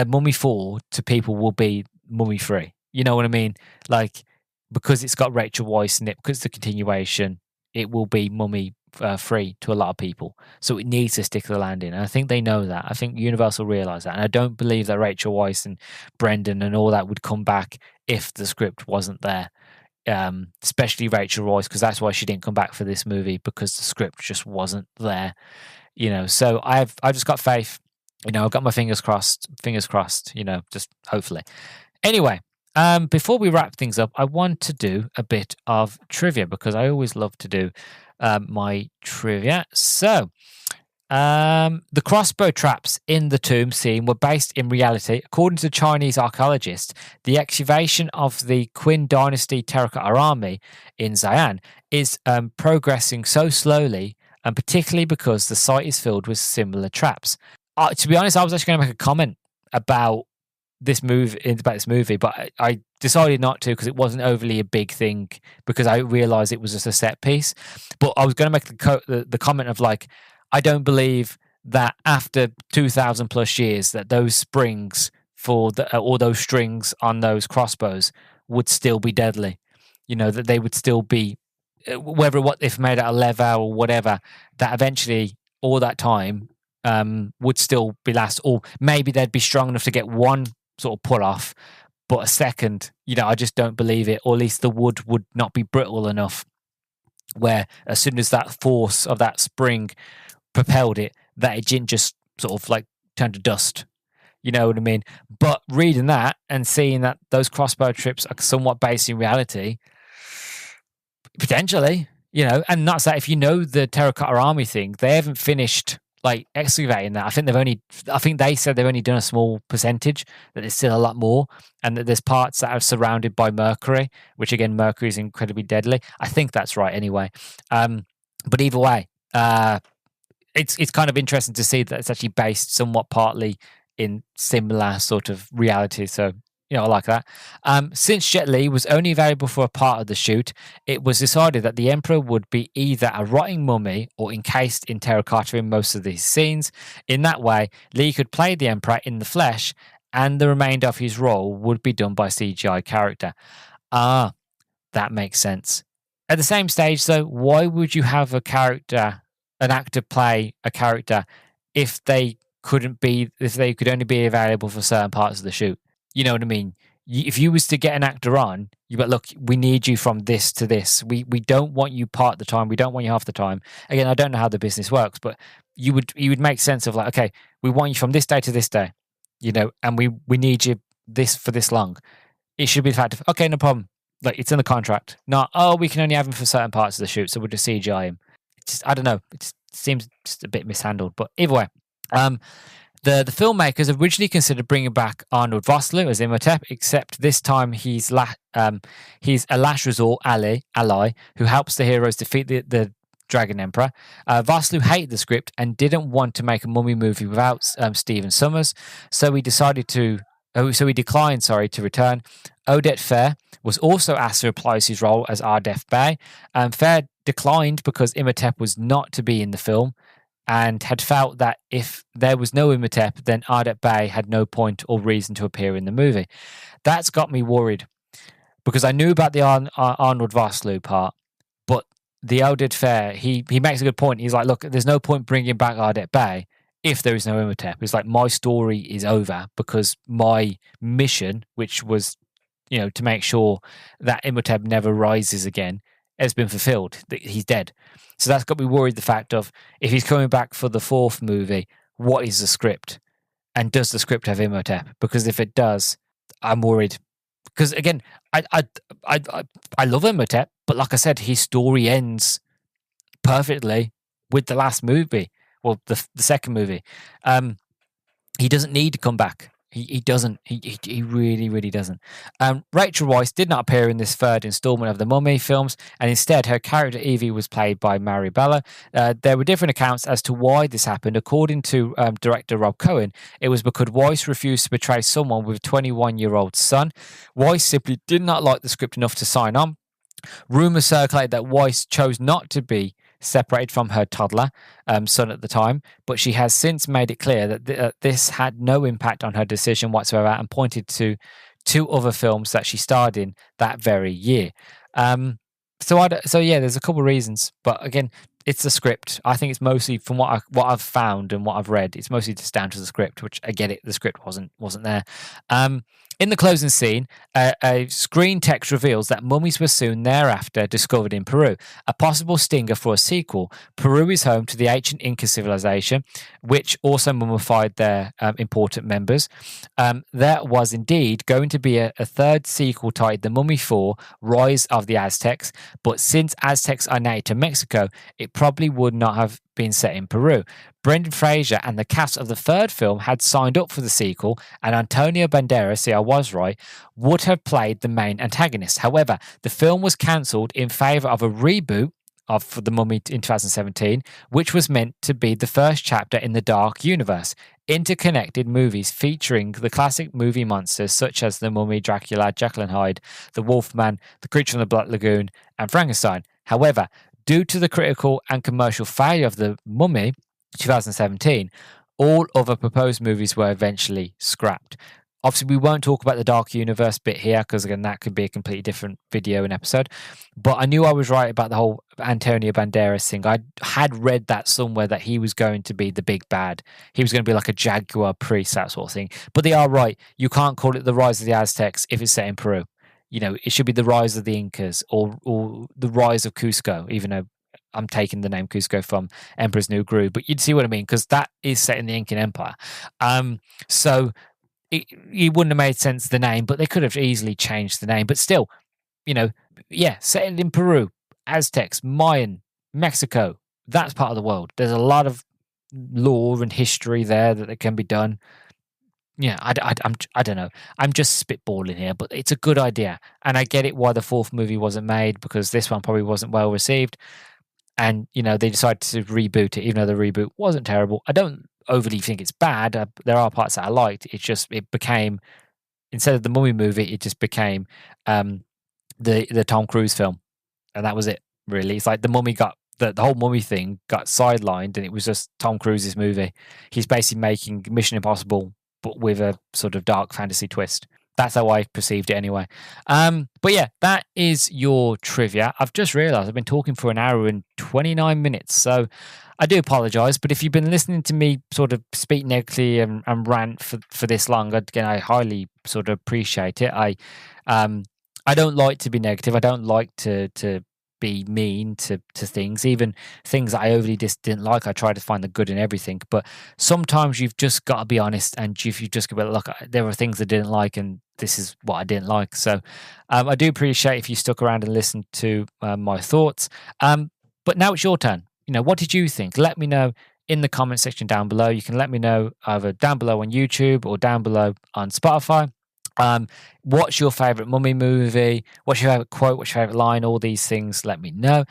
Mummy 4 to people will be Mummy 3. You know what I mean? Like, because it's got Rachel Weisz in it, because it's the continuation, it will be Mummy 3 to a lot of people. So it needs to stick the landing. And I think they know that. I think Universal realise that. And I don't believe that Rachel Weisz and Brendan and all that would come back if the script wasn't there. Especially Rachel Weisz, because that's why she didn't come back for this movie, because the script just wasn't there. So I've just got faith. I've got my fingers crossed, just hopefully. Anyway, before we wrap things up, I want to do a bit of trivia, because I always love to do my trivia. So, the crossbow traps in the tomb scene were based in reality. According to Chinese archaeologists, the excavation of the Qin Dynasty Terracotta Army in Xi'an is progressing so slowly, and particularly because the site is filled with similar traps. To be honest, I was actually going to make a comment about this movie, but I decided not to, because it wasn't overly a big thing, because I realized it was just a set piece. But I was going to make the comment of, like, I don't believe that after 2,000 plus years that those springs for or those strings on those crossbows would still be deadly. That they would still be, if made out of leather or whatever, that eventually all that time would still be last, or maybe they'd be strong enough to get one sort of pull off, but a second, I just don't believe it. Or at least the wood would not be brittle enough, where as soon as that force of that spring propelled it, that it didn't just sort of like turn to dust. You know what I mean? But reading that and seeing that those crossbow trips are somewhat based in reality, potentially, and that's that. If the Terracotta Army thing, they haven't finished like excavating that. I think they said they've only done a small percentage, that there's still a lot more, and that there's parts that are surrounded by mercury, which again, mercury is incredibly deadly. I think that's right anyway. But either way, it's kind of interesting to see that it's actually based somewhat partly in similar sort of reality. So, I like that. Since Jet Li was only available for a part of the shoot, it was decided that the Emperor would be either a rotting mummy or encased in terracotta in most of these scenes. In that way, Li could play the Emperor in the flesh, and the remainder of his role would be done by CGI character. That makes sense. At the same stage, though, why would you have an actor play a character if they could only be available for certain parts of the shoot? You know what I mean? If you was to get an actor on, you but look, we need you from this to this. We don't want you part of the time. We don't want you half the time. Again, I don't know how the business works, but you would make sense of like, okay, we want you from this day to this day, and we need you this for this long. It should be the fact of, okay, no problem. Like, it's in the contract. Not, oh, we can only have him for certain parts of the shoot, so we'll just CGI him. It's just, I don't know. It seems just a bit mishandled. But either way, the filmmakers originally considered bringing back Arnold Vosloo as Imhotep, except this time he's a last resort ally who helps the heroes defeat the Dragon Emperor. Vosloo hated the script and didn't want to make a mummy movie without Stephen Summers, so he declined, to return. Odette Fair was also asked to reprise his role as Ardef Bey. Fair declined because Imhotep was not to be in the film, and had felt that if there was no Imhotep, then Ardef Bey had no point or reason to appear in the movie. That's got me worried, because I knew about the Arnold Vosloo part, but the Odette Fair, he makes a good point. He's like, look, there's no point bringing back Ardef Bey if there is no Imhotep. It's like, my story is over because my mission, which was, to make sure that Imhotep never rises again, has been fulfilled. He's dead. So that's got me worried, the fact of, if he's coming back for the fourth movie, what is the script? And does the script have Imhotep? Because if it does, I'm worried. Because again, I love Imhotep, but like I said, his story ends perfectly with the last movie. Well, the second movie. He doesn't need to come back. He doesn't. He really, really doesn't. Rachel Weisz did not appear in this third installment of the Mummy films, and instead her character Evie was played by Maribella. There were different accounts as to why this happened. According to director Rob Cohen, it was because Weisz refused to portray someone with a 21-year-old son. Weisz simply did not like the script enough to sign on. Rumours circulate that Weisz chose not to be separated from her toddler son at the time, but she has since made it clear that this had no impact on her decision whatsoever, and pointed to two other films that she starred in that very year. So yeah, there's a couple of reasons, but again, it's the script. I think it's mostly, from what I've found and what I've read, it's mostly just down to the script, which I get it. The script wasn't there. In the closing scene, a screen text reveals that mummies were soon thereafter discovered in Peru. A possible stinger for a sequel. Peru is home to the ancient Inca civilization, which also mummified their important members. There was indeed going to be a third sequel titled The Mummy 4, Rise of the Aztecs, but since Aztecs are native to Mexico, it probably would not have been set in Peru. Brendan Fraser and the cast of the third film had signed up for the sequel, and Antonio Banderas, see, I was right, would have played the main antagonist. However, the film was cancelled in favour of a reboot of The Mummy in 2017, which was meant to be the first chapter in the Dark Universe, interconnected movies featuring the classic movie monsters such as The Mummy, Dracula, Jekyll and Hyde, The Wolfman, The Creature from the Black Lagoon, and Frankenstein. However, due to the critical and commercial failure of The Mummy 2017, all other proposed movies were eventually scrapped. Obviously, we won't talk about the Dark Universe bit here, because again, that could be a completely different video and episode. But I knew I was right about the whole Antonio Banderas thing. I had read that somewhere, that he was going to be the big bad. He was going to be like a jaguar priest, that sort of thing. But they are right. You can't call it the Rise of the Aztecs if it's set in Peru. It should be the Rise of the Incas, or the Rise of Cusco, even though I'm taking the name Cusco from Emperor's New Groove. But you'd see what I mean, because that is set in the Incan Empire. So it wouldn't have made sense, the name, but they could have easily changed the name. But still, set it in Peru, Aztecs, Mayan, Mexico, that's part of the world. There's a lot of lore and history there that can be done. Yeah, I don't know. I'm just spitballing here, but it's a good idea. And I get it why the fourth movie wasn't made, because this one probably wasn't well received. And, they decided to reboot it, even though the reboot wasn't terrible. I don't overly think it's bad. There are parts that I liked. It's just, it became, instead of the Mummy movie, it just became the Tom Cruise film. And that was it, really. It's like the Mummy got, the whole Mummy thing got sidelined, and it was just Tom Cruise's movie. He's basically making Mission Impossible, but with a sort of dark fantasy twist. That's how I perceived it anyway. But yeah, that is your trivia. I've just realised I've been talking for an hour and 29 minutes, so I do apologise. But if you've been listening to me sort of speak negatively and rant for this long, again, I highly sort of appreciate it. I don't like to be negative. I don't like to be mean to things, even things that I overly just didn't like. I try to find the good in everything, but sometimes you've just got to be honest, and you've just got to look. There are things I didn't like, and this is what I didn't like. So I do appreciate if you stuck around and listened to my thoughts. But now it's your turn. What did you think? Let me know in the comment section down below. You can let me know either down below on YouTube or down below on Spotify. What's your favorite Mummy movie? What's your favorite quote? What's your favorite line? All these things, let me know.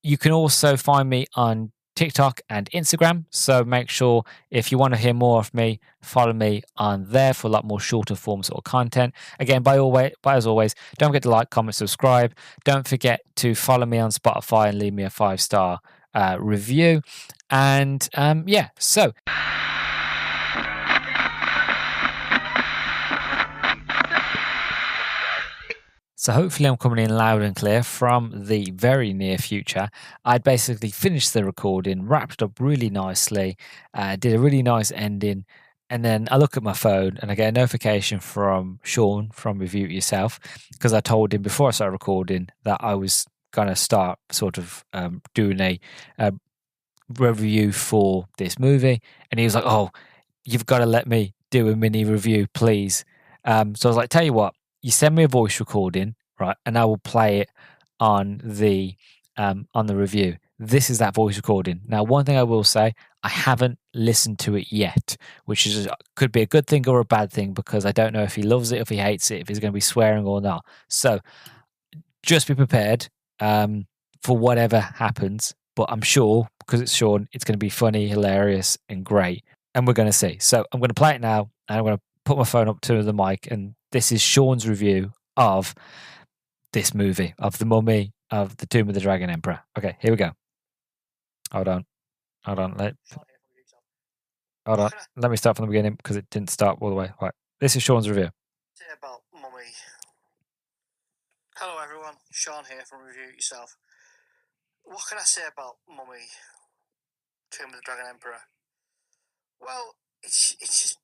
You can also find me on TikTok and Instagram. So make sure if you want to hear more of me, follow me on there for a lot more shorter form sort of content. Again, as always, don't forget to like, comment, subscribe. Don't forget to follow me on Spotify and leave me a 5-star review. And so. So hopefully I'm coming in loud and clear from the very near future. I'd basically finished the recording, wrapped it up really nicely, did a really nice ending, and then I look at my phone and I get a notification from Sean from Review It Yourself, because I told him before I started recording that I was going to start sort of doing a review for this movie, and he was like, "Oh, you've got to let me do a mini review, please." So I was like, "Tell you what, you send me a voice recording, right, and I will play it on the review." This is that voice recording. Now, one thing I will say, I haven't listened to it yet, which could be a good thing or a bad thing, because I don't know if he loves it, if he hates it, if he's going to be swearing or not. So just be prepared for whatever happens. But I'm sure, because it's Sean, it's going to be funny, hilarious, and great. And we're going to see. So I'm going to play it now, and I'm going to put my phone up to the mic. And this is Sean's review of this movie, of The Mummy, of The Tomb of the Dragon Emperor. Okay, here we go. Hold on. Hold on. Let me start from the beginning, because it didn't start all the way. Right. This is Sean's review. About Mummy. Hello everyone, Sean here from Review It Yourself. What can I say about Mummy, Tomb of the Dragon Emperor? Well, it's just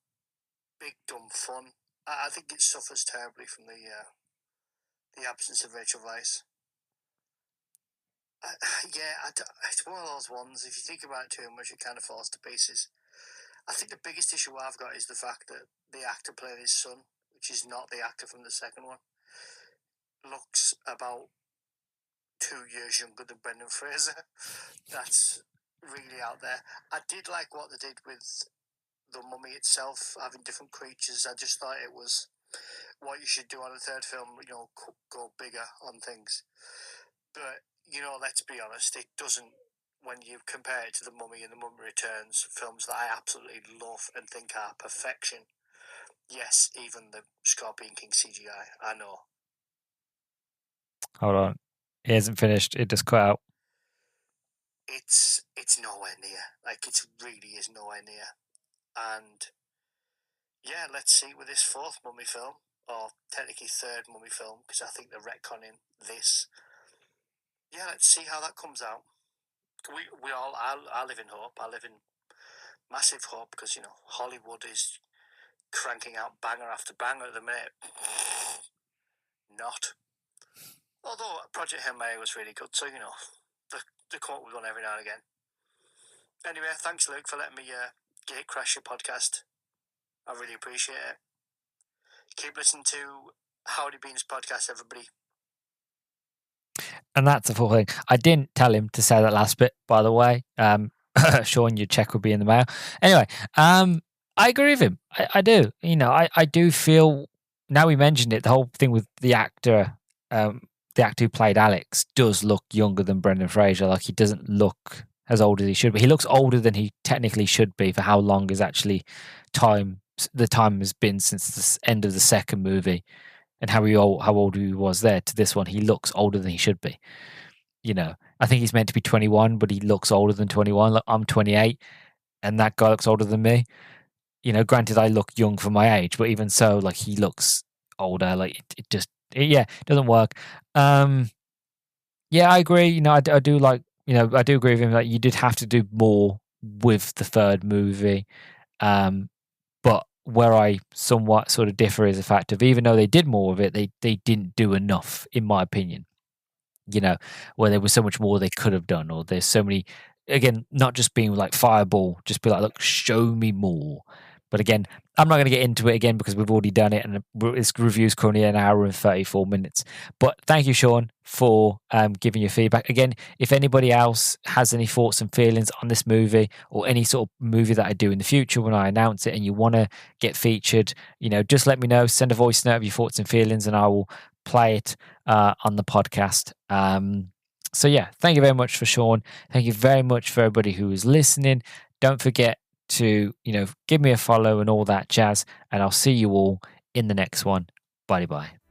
big dumb fun. I think it suffers terribly from the absence of Rachel Weisz. It's one of those ones, if you think about it too much, it kind of falls to pieces. I think the biggest issue I've got is the fact that the actor playing his son, which is not the actor from the second one, looks about 2 years younger than Brendan Fraser. That's really out there. I did like what they did with the Mummy itself, having different creatures. I just thought it was what you should do on a third film, go bigger on things. But, let's be honest, it doesn't, when you compare it to The Mummy and The Mummy Returns, films that I absolutely love and think are perfection. Yes, even the Scorpion King CGI, I know. Hold on. It hasn't finished. It just cut out. It's nowhere near. Like, it really is nowhere near. And yeah, let's see with this fourth Mummy film, or technically third Mummy film, because I think they're retconning this. Yeah, let's see how that comes out. I live in hope. I live in massive hope, because Hollywood is cranking out banger after banger at the minute. Not. Although Project Hail Mary was really good, so they come up with one every now and again. Anyway, thanks Luke for letting me gate crash your podcast. I really appreciate it. Keep listening to Howdy Beans podcast, everybody. And that's the full thing. I didn't tell him to say that last bit, by the way. Sean, your check will be in the mail. Anyway, I agree with him. I do. I do feel, now we mentioned it, the whole thing with the actor who played Alex does look younger than Brendan Fraser. Like, he doesn't look as old as he should be. He looks older than he technically should be for how long is actually the time has been since the end of the second movie, and how old he was there to this one. He looks older than he should be. I think he's meant to be 21, but he looks older than 21. Like, I'm 28, and that guy looks older than me. Granted, I look young for my age, but even so, like, he looks older. Like, it just doesn't work. Yeah, I agree. I do like. I do agree with him that you did have to do more with the third movie. But where I somewhat sort of differ is the fact of, even though they did more of it, they didn't do enough, in my opinion. where there was so much more they could have done, or there's so many, again, not just being like fireball, just be like, look, show me more. But again, I'm not going to get into it again because we've already done it, and this review is currently an hour and 34 minutes. But thank you, Sean, for giving your feedback. Again, if anybody else has any thoughts and feelings on this movie, or any sort of movie that I do in the future when I announce it and you want to get featured, just let me know. Send a voice note of your thoughts and feelings and I will play it on the podcast. So yeah, thank you very much for Sean. Thank you very much for everybody who is listening. Don't forget to, give me a follow and all that jazz. And I'll see you all in the next one. Bye bye.